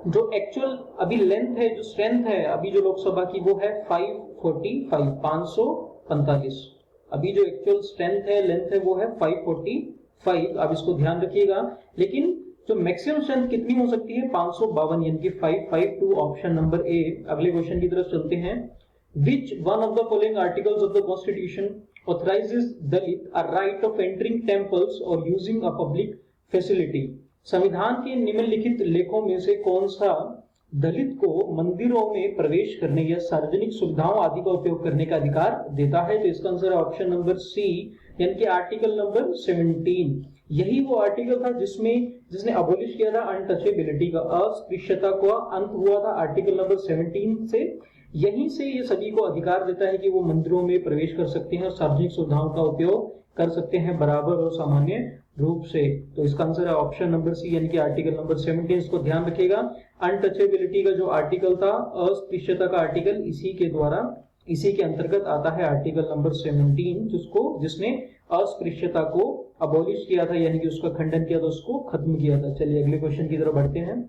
जो एक्चुअल अभी लेंथ है, जो स्ट्रेंथ है अभी जो लोकसभा की वो है 545. अभी जो एक्चुअल स्ट्रेंथ है, लेंथ है वो है 545. आप इसको ध्यान रखिएगा. लेकिन जो मैक्सिमम स्ट्रेंथ कितनी हो सकती है? 552 यानी कि 552 ऑप्शन नंबर ए. अगले क्वेश्चन की तरफ चलते हैं. Which one of the following articles of the Constitution authorizes Dalit a right of entering temples or using a public facility? संविधान के निम्नलिखित लेखों में से कौन सा दलित को मंदिरों में प्रवेश करने या सार्वजनिक सुविधाओं आदि का उपयोग करने का अधिकार देता है? तो इसका आंसर है ऑप्शन नंबर सी यानी कि आर्टिकल नंबर 17. यही वो आर्टिकल था जिसने अबोलिश किया था अनटचेबिलिटी का, अस्पृश्यता का अंत हुआ था आर्टिकल नंबर 17 से. यहीं से ये सभी को अधिकार देता है कि वो मंदिरों में प्रवेश कर सकते हैं और सार्वजनिक सुविधाओं का उपयोग कर सकते हैं बराबर और सामान्य रूप से. तो इसका आंसर है ऑप्शन नंबर सी यानी कि आर्टिकल नंबर 17. इसको ध्यान रखिएगा. अनटचेबिलिटी का जो आर्टिकल था, अस्पृश्यता का आर्टिकल, इसी के अंतर्गत आता है आर्टिकल नंबर 17 जिसने अस्पृश्यता को अबोलिश किया था यानी कि उसका खंडन किया था, उसको खत्म किया था. चलिए अगले क्वेश्चन की तरफ बढ़ते हैं.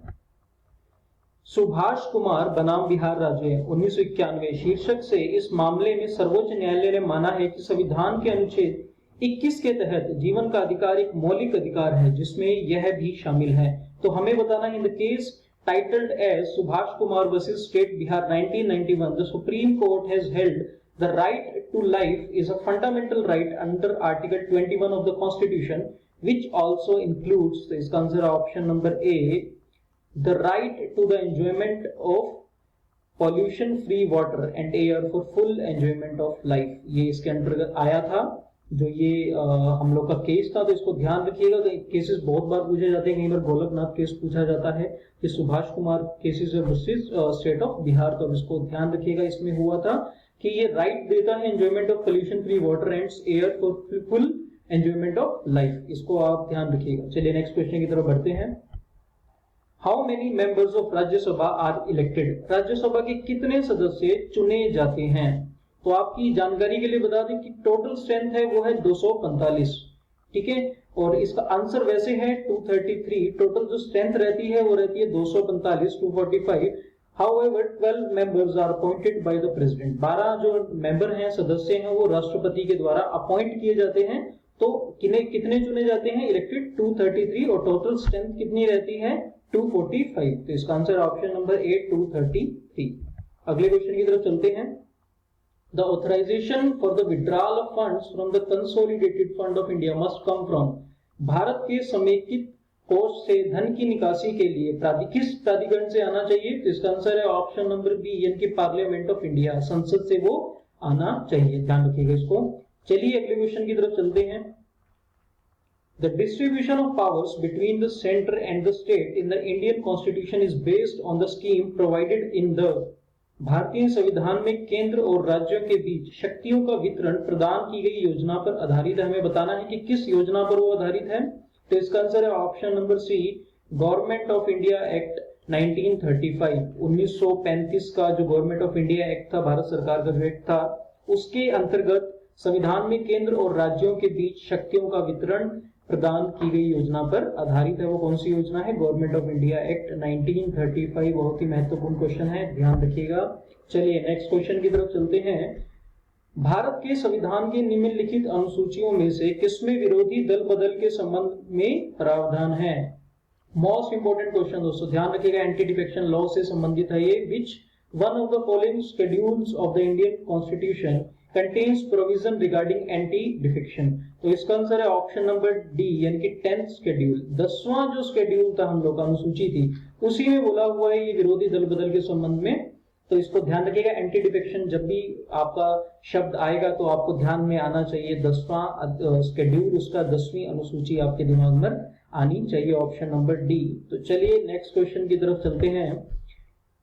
सुभाष कुमार बनाम बिहार राज्य 1991 शीर्षक से इस मामले में सर्वोच्च न्यायालय ने माना है कि संविधान के अनुच्छेद 21 के तहत जीवन का अधिकार एक मौलिक अधिकार है जिसमें यह भी शामिल है. तो हमें बताना है in the case titled as Subhash Kumar versus state Bihar 1991 the supreme court has held the right to life is a fundamental right under article 21 of the constitution which also includes. तो इसका आंसर है option number A the right to the enjoyment of pollution free water and air for full enjoyment of life. ये इसके अंतर्गत आया था जो ये हम लोग का केस था. तो इसको ध्यान रखिएगा. तो केसेस बहुत बार पूछे जाते हैं. कई बार गोलकनाथ केस पूछा जाता है कि Subhash Kumar cases versus state of Bihar. तो इसको ध्यान रखिएगा. इसमें हुआ था कि ये राइट देता है enjoyment of pollution free water and air for full enjoyment of life. इसको आप ध्यान रखिएगा. चलिए नेक्स्ट क्वेश्चन की तरफ बढ़ते हैं. How many members of Rajya Sabha are elected? Rajya Sabha के कितने सदस्य चुने जाते हैं? तो आपकी जानकारी के लिए बता दें कि टोटल स्ट्रेंथ है वो है 245. ठीक है. और इसका आंसर वैसे है 233. टोटल जो स्ट्रेंथ रहती है वो रहती है 245, 245. However, 12 members are appointed by the president. 12 जो मेंबर हैं, सदस्य हैं, वो राष्ट्रपति के द्वारा अपॉइंट किए जाते हैं। तो कितने चुने जाते हैं? इलेक्टेड 233 और टोटल स्ट्रेंथ कितनी रहती है? 245। तो इसका आंसर ऑप्शन नंबर ए 233। अगले क्वेश्चन की तरफ चलते हैं। The authorization for the withdrawal of funds from the consolidated fund of India must come from। Bharat के समेकित कोष से धन की निकासी के लिए किस प्राधिकरण से आना चाहिए? तो इसका आंसर है ऑप्शन नंबर बी, यानी कि पार्लियामेंट ऑफ इंडिया, संसद से वो आना चाहिए। ध्यान रखिएगा इसको। चलिए अगले क्वेश्चन की तरफ चलते हैं। The distribution of powers between the center and the state in the Indian Constitution is based on the scheme provided in the। भारतीय संविधान में केंद्र और राज्यों के बीच शक्तियों का वितरण प्रदान की गई योजना पर आधारित है। हमें बताना है कि किस योजना पर वो आधारित है। तो इसका आंसर है option number C, government of India act 1935। 1935 का जो गवर्नमेंट ऑफ इंडिया एक्ट था, भारत सरकार का जो एक्ट था, उसके अंतर्गत संविधान में केंद्र और राज्यों के बीच शक्तियों का वितरण प्रदान की गई योजना पर आधारित है। वो कौन सी योजना है? Government of India act 1935। बहुत ही महत्वपूर्ण क्वेश्चन है, ध्यान रखिएगा। चलिए नेक्स्ट क्वेश्चन की तरफ चलते हैं। भारत के संविधान के निम्नलिखित अनुसूचियों में से किसमें विरोधी दल बदल के संबंध में प्रावधान है? मोस्ट इंपोर्टेंट क्वेश्चन दोस्तों, ध्यान रखिएगा। एंटी डिफेक्शन लॉ से संबंधित है ये। विच one of the following schedules of the Indian constitution contains provision regarding anti defection. तो इसका आंसर है ऑप्शन नंबर डी, यानी कि 10th शेड्यूल। 10वां जो शेड्यूल था हम लोग का, अनुसूची थी, उसी में बोला हुआ है ये विरोधी दल बदल के संबंध में। तो इसको ध्यान रखिएगा। एंटी डिफेक्शन जब भी आपका शब्द आएगा तो आपको ध्यान में आना चाहिए 10वां शेड्यूल, उसका 10वीं अनुसूची आपके दिमाग में आनी चाहिए, ऑप्शन नंबर डी। तो चलिए नेक्स्ट क्वेश्चन की तरफ चलते हैं।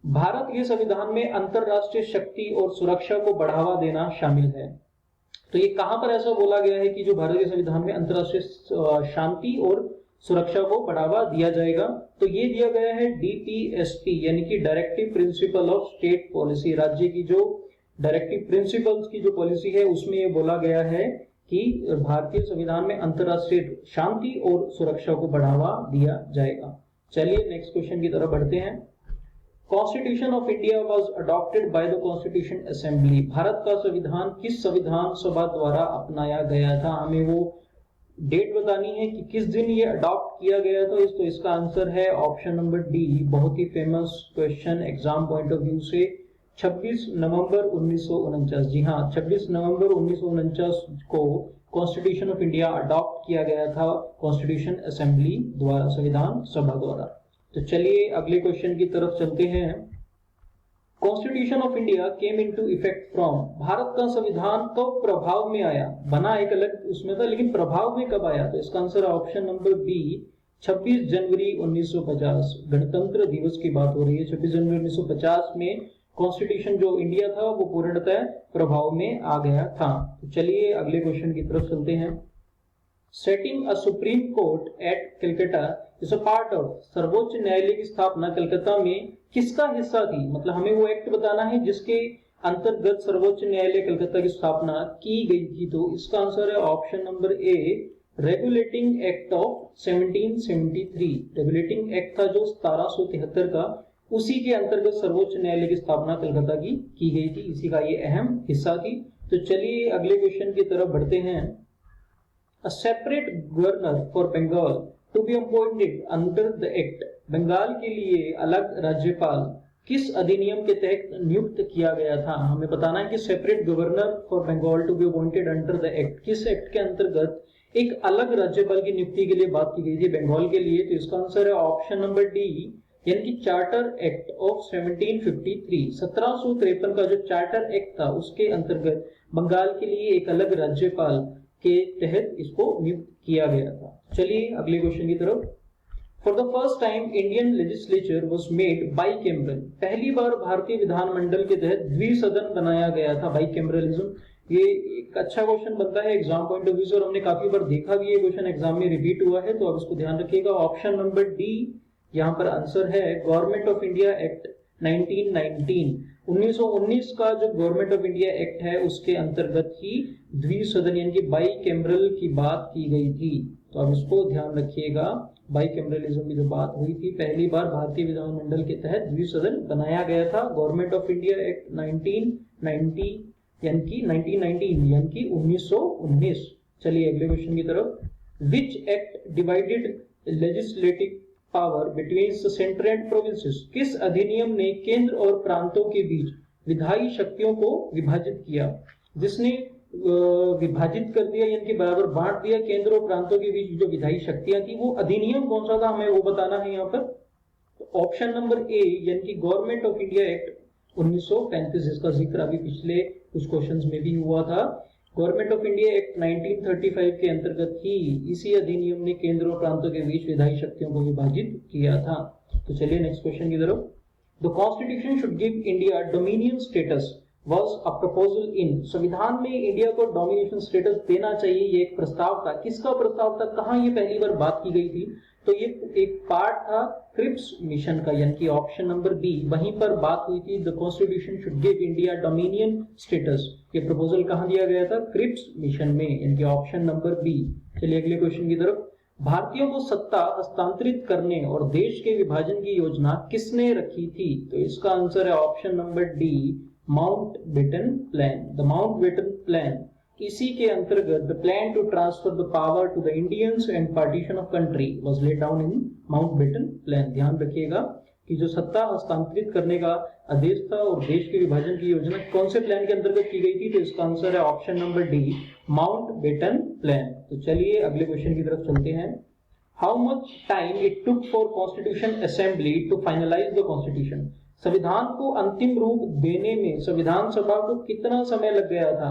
भारत के संविधान में अंतरराष्ट्रीय शक्ति और सुरक्षा को बढ़ावा देना शामिल है। तो ये कहां पर ऐसा बोला गया है कि जो भारत के संविधान में अंतरराष्ट्रीय शांति और सुरक्षा को बढ़ावा दिया जाएगा? तो ये दिया गया है डीपीएसपी, यानी कि directive principle of state policy. राज्य की जो डायरेक्टिव प्रिंसिपल्स की जो पॉलिसी है उसमें ये बोला गया है कि भारतीय संविधान में अंतरराष्ट्रीय शांति और सुरक्षा को बढ़ावा दिया जाएगा। चलिए नेक्स्ट क्वेश्चन की तरफ बढ़ते हैं। Constitution of India was adopted by the constitution assembly. Bharat का संविधान किस संविधान सभा द्वारा अपनाया गया था? हमें वो डेट बतानी है कि किस दिन ये अडॉप्ट किया गया था। तो इसका आंसर है ऑप्शन नंबर डी। बहुत ही famous question exam point of view से, 26 नवंबर 1949। जी हाँ, 26 नवंबर 1949 को कॉन्स्टिट्यूशन ऑफ इंडिया अडॉप्ट किया गया था कॉन्स्टिट्यूशन असेंबली द्वारा, संविधान सभा द्वारा। तो चलिए अगले क्वेश्चन की तरफ चलते हैं। Constitution of India came into effect from. Bharat का संविधान कब प्रभाव में आया? बना एक अलग उसमें था, लेकिन प्रभाव में कब आया? तो इसका आंसर ऑप्शन नंबर बी, 26 जनवरी 1950। गणतंत्र दिवस की बात हो रही है। 26 जनवरी 1950 में कॉन्स्टिट्यूशन जो इंडिया था वो पूर्णतः प्रभाव में आ गया था। तो चलिए अगले क्वेश्चन की तरफ चलते हैं। Setting a supreme court at Calcutta is a part of. सर्वोच्च न्यायालय की स्थापना कलकत्ता में किसका हिस्सा थी? मतलब हमें वो एक्ट बताना है जिसके अंतर्गत सर्वोच्च न्यायालय कलकत्ता की स्थापना की गई थी। तो इसका आंसर है option number A, regulating act of 1773। Regulating act था जो 1773 का, उसी के अंतर्गत सर्वोच्च न्यायालय की स्थापना कलकत्ता की गई थी। इसी का ये अहम हिस्सा थी। तो चलिए अगले क्वेश्चन की तरफ बढ़ते हैं। A separate governor for Bengal to be appointed under the act। Bengal के लिए अलग राज्यपाल किस अधिनियम के तहत नियुक्त किया गया था? हमें बताना है कि separate governor for Bengal to be appointed under the act, किस एक्ट के अंतर्गत एक अलग राज्यपाल की नियुक्ति के लिए बात की गई थी बंगाल के लिए? तो इसका आंसर है ऑप्शन नंबर डी, यानी कि चार्टर एक्ट ऑफ 1753। 1753 का जो चार्टर एक्ट था उसके अंतर्गत बंगाल के लिए एक अलग राज्यपाल के तहत इसको नियुक्त किया गया था। चलिए अगले क्वेश्चन की तरफ। For the first time Indian legislature was made bicameral. पहली बार भारतीय विधानमंडल के तहत द्विसदन बनाया गया था, बाइकैमरलिज्म। ये एक अच्छा क्वेश्चन बनता है एग्जाम पॉइंट ऑफ व्यू से, और हमने काफी बार देखा भी ये क्वेश्चन एग्जाम में रिपीट हुआ है। तो अब इसको ध्यान रखिएगा। ऑप्शन नंबर डी यहाँ पर आंसर है। गवर्नमेंट ऑफ इंडिया एक्ट 1919, 1919 का जो गवर्नमेंट ऑफ इंडिया एक्ट है उसके अंतर्गत ही द्विसदन यानी कि बाइकैमरल की बात की गई थी। तो अब इसको ध्यान रखिएगा। बाइकैमरलिज्म की जो बात हुई थी, पहली बार भारतीय विधानमंडल के तहत द्विसदन बनाया गया था। गवर्नमेंट ऑफ इंडिया एक्ट 1990 यानी कि 1919 यानी कि 1919। चलिए अगले क्वेश्चन की तरफ। Which act divided legislative power between centre and provinces? किस अधिनियम ने केंद्र और प्रांतों के बीच विधायी शक्तियों को विभाजित किया? जिसने विभाजित कर दिया यानी कि बराबर बांट दिया केंद्र और प्रांतों के बीच जो विधायी शक्तियां थी, वो अधिनियम कौन सा था, हमें वो बताना है यहाँ पर। तो ऑप्शन नंबर ए यानी कि गवर्नमेंट ऑफ इंडिया एक्ट 1935, जिसका जिक्र अभी पिछले कुछ क्वेश्चंस में भी हुआ था। गवर्नमेंट ऑफ इंडिया एक्ट 1935 के अंतर्गत ही इसी अधिनियम ने केंद्र और प्रांतों के बीच विधायी शक्तियों को विभाजित किया था। तो चलिए नेक्स्ट क्वेश्चन की तरफ। The constitution should give India dominion status was a proposal in। संविधान में इंडिया को डोमिनेशन स्टेटस देना चाहिए, ये एक प्रस्ताव था। किसका प्रस्ताव था, कहां ये पहली बार बात की गई थी? तो ये एक पार्ट था क्रिप्स मिशन का, यानी कि ऑप्शन नंबर बी, वहीं पर बात हुई थी। The constitution should give India dominion status, ये प्रपोजल कहां दिया गया था? क्रिप्स मिशन में, यानी कि ऑप्शन नंबर बी। चलिए अगले क्वेश्चन की तरफ। भारतीयों को सत्ता हस्तांतरित करने और देश के विभाजन की योजना किसने रखी थी? तो इसका आंसर है option number D, Mountbatten plan. The Mountbatten plan, इसी के अंतर्गत the plan to transfer the power to the Indians and partition of country was laid down in Mountbatten plan. ध्यान रखिएगा कि जो सत्ता हस्तांतरित करने का आदेश था और देश के विभाजन की योजना कौन से प्लान के अंतर्गत की गई थी? तो इसका आंसर है option number D, Mountbatten plan. तो चलिए अगले क्वेश्चन की तरफ चलते हैं। How much time it took for constitution assembly to finalize the constitution? संविधान को अंतिम रूप देने में संविधान सभा को कितना समय लग गया था?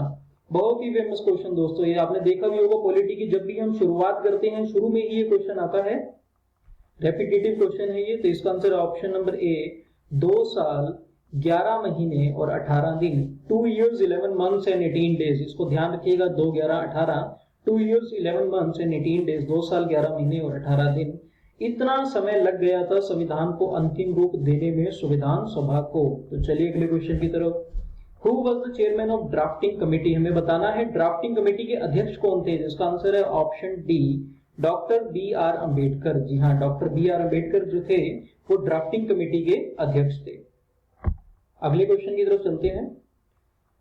बहुत ही फेमस क्वेश्चन दोस्तों, ये आपने देखा भी होगा पॉलिटी की, जब भी हम शुरुआत करते हैं शुरू में ही ये क्वेश्चन आता है, रेपिटेटिव क्वेश्चन है ये। तो इसका आंसर ऑप्शन नंबर ए, 2 साल 11 महीने और 18 दिन। 2 years 11 months and 18 days। इसको ध्यान रखिएगा, 2 11 18, 2 years 11 months and 18 days, 2 साल 11 महीने और 18 दिन। इतना समय लग गया था संविधान को अंतिम रूप देने में संविधान सभा को। तो चलिए अगले क्वेश्चन की तरफ। Who was the chairman of drafting committee? हमें बताना है ड्राफ्टिंग कमेटी के अध्यक्ष कौन थे? जिसका आंसर है option D, doctor B R Ambedkar. जी हाँ, डॉक्टर बी आर अम्बेडकर जो थे वो ड्राफ्टिंग कमेटी के अध्यक्ष थे। अगले क्वेश्चन की तरफ चलते हैं।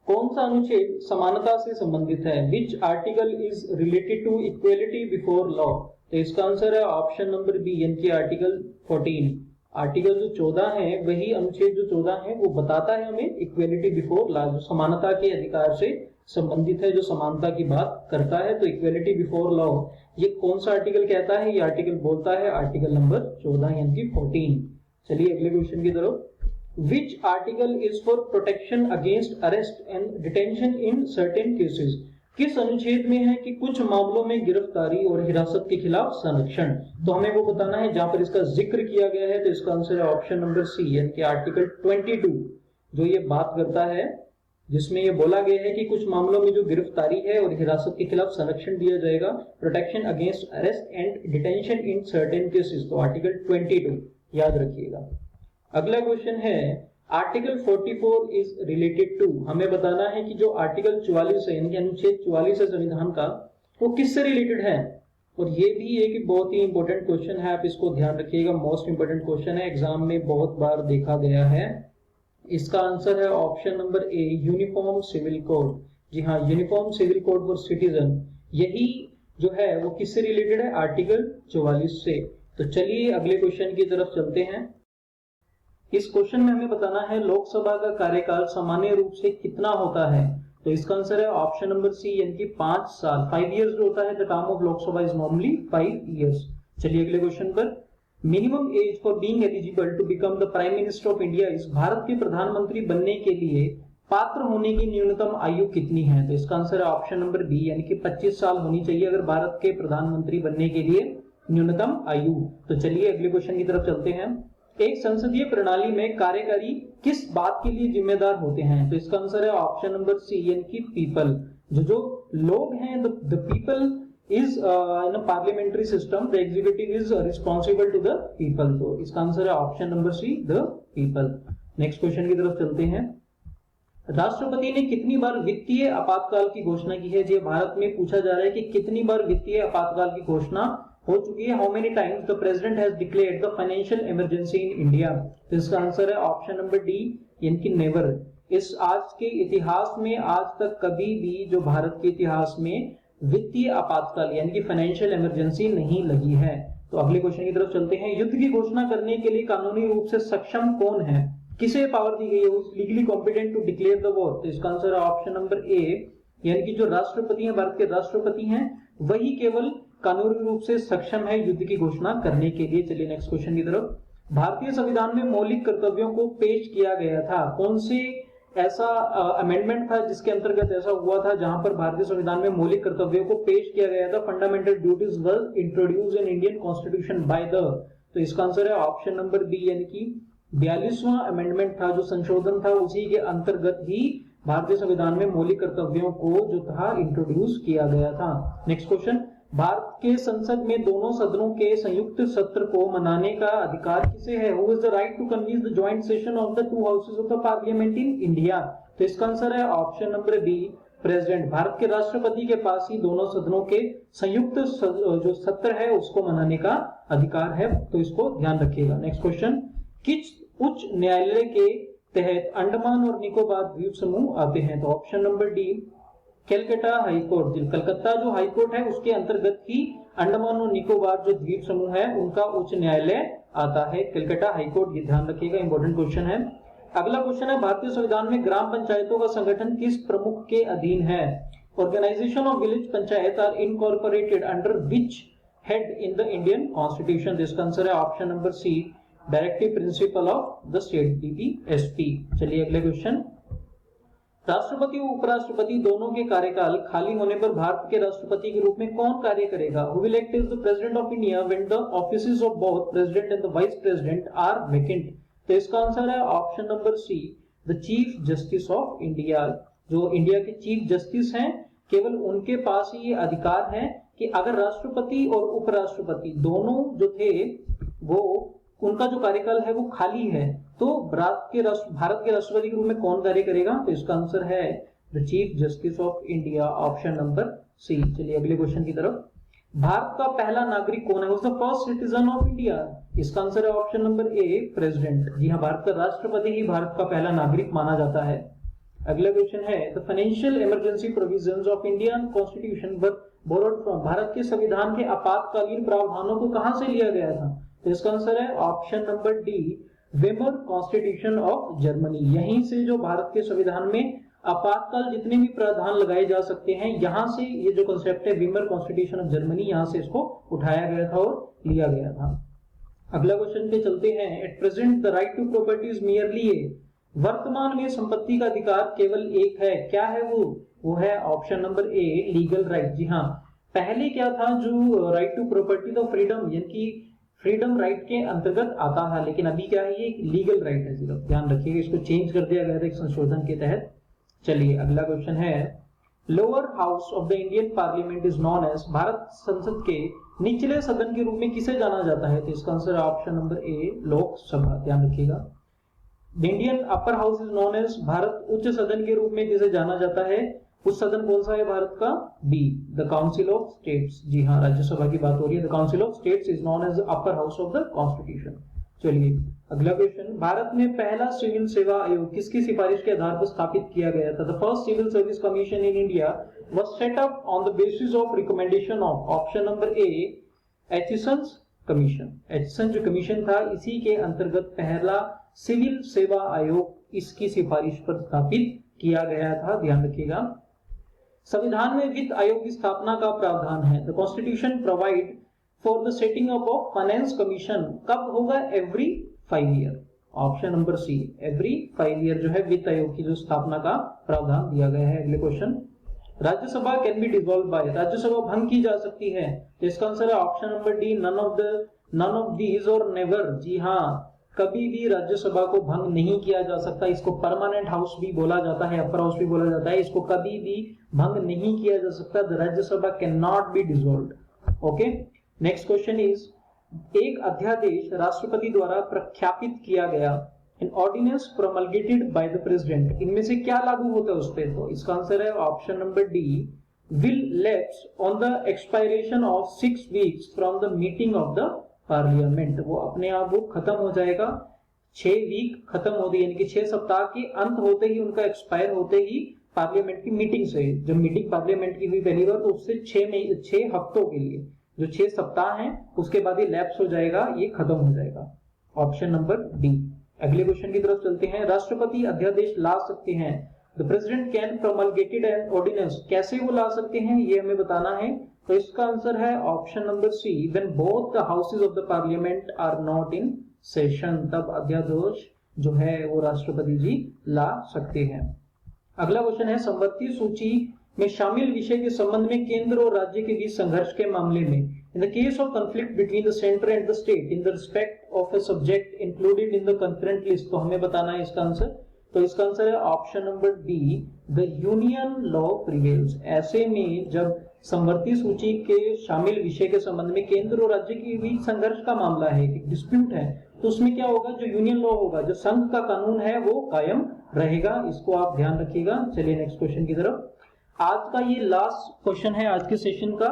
कौन सा अनुच्छेद समानता से संबंधित है? Which article is related to equality before law? तो इसका आंसर है ऑप्शन नंबर बी, यानी कि आर्टिकल 14। आर्टिकल जो 14 है, वही अनुच्छेद जो 14 है वो बताता है हमें इक्वेलिटी बिफोर लॉ, जो समानता के अधिकार से संबंधित है, जो समानता की बात करता है। तो इक्वेलिटी बिफोर लॉ ये कौन सा आर्टिकल कहता है? ये आर्टिकल बोलता है आर्टिकल नंबर 14 यानी कि 14। चलिए अगले क्वेश्चन की तरफ। Which article is for protection against arrest and detention in certain cases? किस अनुच्छेद में है कि कुछ मामलों में गिरफ्तारी और हिरासत के खिलाफ संरक्षण? तो हमें वो बताना है जहां पर इसका जिक्र किया गया है। तो इसका आंसर है ऑप्शन नंबर सी, यानी कि आर्टिकल 22, जो ये बात करता है, जिसमें ये बोला गया है कि कुछ मामलों में जो गिरफ्तारी है और हिरासत के खिलाफ संरक्षण दिया जाएगा, protection against arrest and detention in certain cases. तो आर्टिकल 22 याद रखिएगा। अगला क्वेश्चन है, आर्टिकल 44 इज रिलेटेड टू। हमें बताना है कि जो आर्टिकल 44 है, यानी कि अनुच्छेद 44 है संविधान का, वो किससे रिलेटेड है? और ये भी एक बहुत ही इंपॉर्टेंट क्वेश्चन है, आप इसको ध्यान रखिएगा, मोस्ट इंपॉर्टेंट क्वेश्चन है, एग्जाम में बहुत बार देखा गया है। इसका आंसर है option number A, uniform civil code. जी हाँ, uniform civil code for citizen, यही जो है वो किससे रिलेटेड है? आर्टिकल 44 से। तो चलिए अगले क्वेश्चन की तरफ चलते हैं। इस क्वेश्चन में हमें बताना है लोकसभा का कार्यकाल सामान्य रूप से कितना होता है? तो इसका आंसर है ऑप्शन नंबर सी, यानी कि 5 साल। 5 इयर्स जो होता है, the term of Lok Sabha is normally 5 years. चलिए अगले क्वेश्चन पर। Minimum age for being eligible to become the prime minister of India is. Bharat के प्रधानमंत्री बनने के लिए पात्र होने की न्यूनतम आयु कितनी है? तो इसका आंसर है ऑप्शन नंबर बी, यानी कि 25 साल होनी चाहिए अगर भारत के प्रधानमंत्री बनने के लिए न्यूनतम आयु। तो चलिए अगले क्वेश्चन की तरफ चलते हैं। एक संसदीय प्रणाली में कार्यकारी किस बात के लिए जिम्मेदार होते हैं? तो इसका आंसर है ऑप्शन नंबर सी, यानी कि पीपल। जो लोग हैं, the people is in a parliamentary system, the executive is responsible to the people. तो इसका आंसर है option number C, the people. Next question की तरफ चलते हैं। राष्ट्रपति ने कितनी बार वित्तीय आपातकाल की घोषणा की है? जी भारत में पूछा जा रहा है कि कितनी बार वित्तीय आपातकाल की घोषणा हो चुकी है। How many times the president has declared the financial emergency in India? तो इसका आंसर है ऑप्शन नंबर डी, यानी कि नेवर। इस आज के इतिहास में आज तक कभी भी जो भारत के इतिहास में वित्तीय आपातकाल यानी कि फाइनेंशियल इमरजेंसी नहीं लगी है। तो अगले क्वेश्चन की तरफ चलते हैं। युद्ध की घोषणा करने के लिए कानूनी रूप से सक्षम कौन है? किसे पावर दी गई है? Legally competent to declare the war? तो इसका आंसर है ऑप्शन नंबर ए, यानी कि जो राष्ट्रपति हैं, भारत के राष्ट्रपति हैं, वही केवल कानूनी रूप से सक्षम है युद्ध की घोषणा करने के लिए। चलिए नेक्स्ट क्वेश्चन की तरफ। भारतीय संविधान में मौलिक कर्तव्यों को पेश किया गया था। कौन से ऐसा अमेंडमेंट था जिसके अंतर्गत ऐसा हुआ था जहां पर भारतीय संविधान में मौलिक कर्तव्यों को पेश किया गया था? Fundamental duties were introduced in Indian constitution by the? तो इसका आंसर है ऑप्शन नंबर बी, यानी कि 42वां अमेंडमेंट था, जो संशोधन था, उसी के अंतर्गत ही भारतीय संविधान में मौलिक कर्तव्यों को जो था इंट्रोड्यूस किया गया था। Next question. भारत के संसद में दोनों सदनों के संयुक्त सत्र को मनाने का अधिकार किसे है? Who is the right to convene the joint session of the two houses of the parliament in India? तो इसका आंसर है option number B, president. Bharat के राष्ट्रपति के पास ही दोनों सदनों के संयुक्त जो सत्र है उसको मनाने का अधिकार है, तो इसको ध्यान रखिएगा। Next question. किस उच्च न्यायालय के तहत अंडमान और निकोबार द्वीप समूह आते हैं? तो option number D, Calcutta high court. Calcutta जो हाईकोर्ट है उसके अंतर्गत ही अंडमान और निकोबार जो द्वीप समूह है उनका उच्च न्यायालय आता है, कलकत्ता हाईकोर्ट। ये ध्यान रखिएगा, इंपॉर्टेंट क्वेश्चन है। अगला क्वेश्चन है, भारतीय संविधान में ग्राम पंचायतों का संगठन किस प्रमुख के अधीन है? Organisation of village panchayat are incorporated under which head in the Indian constitution? इसका आंसर है option number C, directive principle of the state, DPSP. चलिए अगले क्वेश्चन। राष्ट्रपति और उपराष्ट्रपति दोनों के कार्यकाल खाली होने पर भारत के राष्ट्रपति के रूप में कौन कार्य करेगा? Who will act as the president of India when the offices of both president and the vice president are vacant? तो इसका आंसर है option number C, the chief justice of India. जो इंडिया के चीफ जस्टिस हैं, केवल उनके पास ही ये अधिकार है कि अगर राष्ट्रपति और उपराष्ट्रपति दोनों जो थे वो उनका जो कार्यकाल है वो खाली है, तो भारत के राष्ट्रपति के रूप में कौन कार्य करेगा? तो इसका आंसर है the chief justice of India, option number C. चलिए अगले क्वेश्चन की तरफ। भारत का पहला नागरिक कौन है? The first citizen of India? इसका आंसर है ऑप्शन नंबर ए, प्रेसिडेंट। जी हाँ, भारत का राष्ट्रपति ही भारत का पहला नागरिक माना जाता है। अगला क्वेश्चन है, the financial emergency provisions of Indian constitution were borrowed from? Bharat के संविधान के आपातकालीन प्रावधानों को कहां से लिया गया था? तो इसका आंसर है option number D, Weimar constitution of Germany. यहीं से जो भारत के संविधान में आपातकाल जितने भी प्रावधान लगाए जा सकते हैं, यहां से ये जो कॉन्सेप्ट है वेमर कॉन्स्टिट्यूशन ऑफ जर्मनी, यहां से इसको उठाया गया था और लिया गया था। अगला क्वेश्चन पे चलते हैं। At present the right to property is merely a? वर्तमान में संपत्ति का अधिकार केवल एक है, क्या है वो है option number A, legal right. जी हाँ, पहले क्या था, जो राइट टू प्रॉपर्टी तो फ्रीडम यानी कि फ्रीडम राइट के अंतर्गत आता है, लेकिन अभी क्या है, ये लीगल राइट है। सिर्फ ध्यान रखिएगा, इसको चेंज कर दिया गया था एक संशोधन के तहत। चलिए अगला क्वेश्चन है, lower house of the Indian parliament is known as? Bharat संसद के निचले सदन के रूप में किसे जाना जाता है? तो इसका आंसर है ऑप्शन नंबर ए, लोकसभा। ध्यान रखिएगा। The Indian upper house is known as? Bharat उच्च सदन के रूप में जिसे जाना जाता है, उस सदन कौन सा है भारत का? B, the council of states. जी हाँ, राज्यसभा की बात हो रही है। The council of states is known as upper house of the constitution. चलिए अगला क्वेश्चन, भारत में पहला सिविल सेवा आयोग किसकी सिफारिश के आधार पर स्थापित किया गया था? The first civil service commission in India was set up on the basis of recommendation of option number A, Aitchisons commission. Aitchison जो कमीशन था, इसी के अंतर्गत पहला सिविल सेवा आयोग इसकी सिफारिश पर स्थापित किया गया था। ध्यान रखिएगा। संविधान में वित्त आयोग की स्थापना का प्रावधान है। The constitution provide for the setting up of finance commission. कब होगा? Every 5 year. Option number C, every 5 year जो है वित्त आयोग की जो स्थापना का प्रावधान दिया गया है। अगले question, Rajya Sabha can be dissolved by? Rajya Sabha भंग की जा सकती है, तो इसका आंसर है option number D, none of these और नेवर। जी हाँ, कभी भी राज्यसभा को भंग नहीं किया जा सकता। इसको परमानेंट हाउस भी बोला जाता है, अपर हाउस भी बोला जाता है। इसको कभी भी भंग नहीं किया जा सकता। The Rajya Sabha can not be dissolved. Okay, next question is, एक अध्यादेश राष्ट्रपति द्वारा प्रख्यापित किया गया an ordinance promulgated by the president, इनमें से क्या लागू होता है उस पे? तो इसका आंसर है option number D, will lapse on the expiration of 6 weeks from the meeting of the parliament. वो अपने आप वो खत्म हो जाएगा, 6 वीक खत्म होते यानी कि 6 सप्ताह के अंत होते ही, उनका एक्सपायर होते ही पार्लियामेंट की मीटिंग से, जब मीटिंग पार्लियामेंट की हुई पहली बार तो उससे 6 हफ्तों के लिए जो 6 सप्ताह हैं उसके बाद ये लैप्स हो जाएगा, ये खत्म हो जाएगा। Option number D. अगले क्वेश्चन की तरफ चलते हैं। राष्ट्रपति अध्यादेश ला सकते हैं, the president can promulgated an ordinance, कैसे वो ला सकते हैं ये हमें बताना है। तो इसका आंसर है option number C, when both the houses of the parliament are not in session, तब अध्यादेश जो है वो राष्ट्रपति जी ला सकते हैं। अगला क्वेश्चन है, समवर्ती सूची में शामिल विषय के संबंध में केंद्र और राज्य के बीच संघर्ष के मामले में, in the case of conflict between the center and the state in the respect of a subject included in the concurrent list, तो हमें बताना है इसका आंसर। तो इसका आंसर है option number D, the union law prevails. ऐसे में जब समवर्ती सूची के शामिल विषय के संबंध में केंद्र और राज्य के बीच संघर्ष का मामला है, डिस्प्यूट है, तो उसमें क्या होगा, जो यूनियन लॉ होगा, जो संघ का कानून है वो कायम रहेगा। इसको आप ध्यान रखिएगा। चलिए नेक्स्ट क्वेश्चन की तरफ। आज का ये लास्ट क्वेश्चन है आज के सेशन का।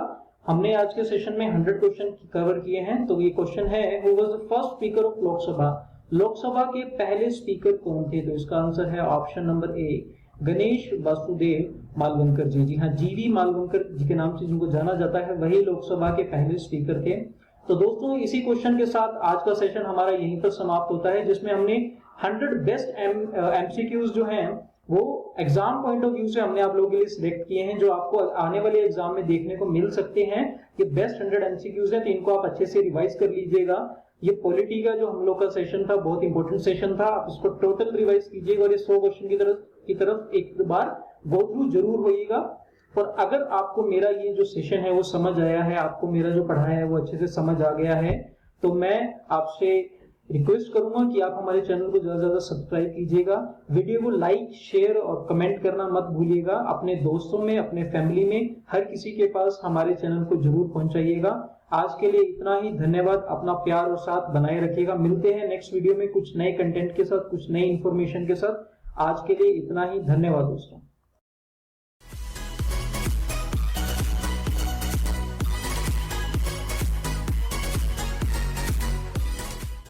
हमने आज के सेशन में 100 क्वेश्चन कवर किए हैं। तो ये क्वेश्चन है, who was the first speaker of Lok Sabha, Lok Sabha के पहले स्पीकर कौन थे? तो इसका आंसर है option number A, Ganesh Vasudev Mavalankar ji. जी हाँ, जीवी मालवंकर जी के नाम से जिनको जाना जाता है, वही लोकसभा के पहले स्पीकर थे। तो दोस्तों इसी क्वेश्चन के साथ आज का सेशन हमारा यहीं पर समाप्त होता है, जिसमें हमने 100 बेस्ट एमसीक्यूज जो हैं वो एग्जाम पॉइंट ऑफ व्यू से हमने आप लोगों के लिए सिलेक्ट किए हैं, जो आपको आने वाले एग्जाम में देखने को मिल सकते हैं। ये बेस्ट 100 एमसीक्यूज हैं, तो इनको आप अच्छे से रिवाइज कर लीजिएगा। ये पॉलिटी का जो हम लोग का सेशन था बहुत इंपॉर्टेंट सेशन था, आप इसको टोटल रिवाइज कीजिएगा और ये 100 क्वेश्चन की तरफ एक बार गो थ्रू जरूर होइएगा। और अगर आपको मेरा ये जो सेशन है वो समझ आया है, आपको मेरा जो पढ़ाया है वो अच्छे से समझ आ गया है, तो मैं आपसे रिक्वेस्ट करूंगा कि आप हमारे चैनल को ज्यादा से ज्यादा सब्सक्राइब कीजिएगा, वीडियो को लाइक शेयर और कमेंट करना मत भूलिएगा। अपने दोस्तों में, अपने फैमिली में, हर किसी के पास हमारे चैनल को जरूर पहुंचाइएगा। आज के लिए इतना ही, धन्यवाद। अपना प्यार और साथ बनाए रखिएगा। मिलते हैं नेक्स्ट वीडियो में कुछ नए कंटेंट के साथ, कुछ नई इंफॉर्मेशन के साथ। आज के लिए इतना ही, धन्यवाद दोस्तों।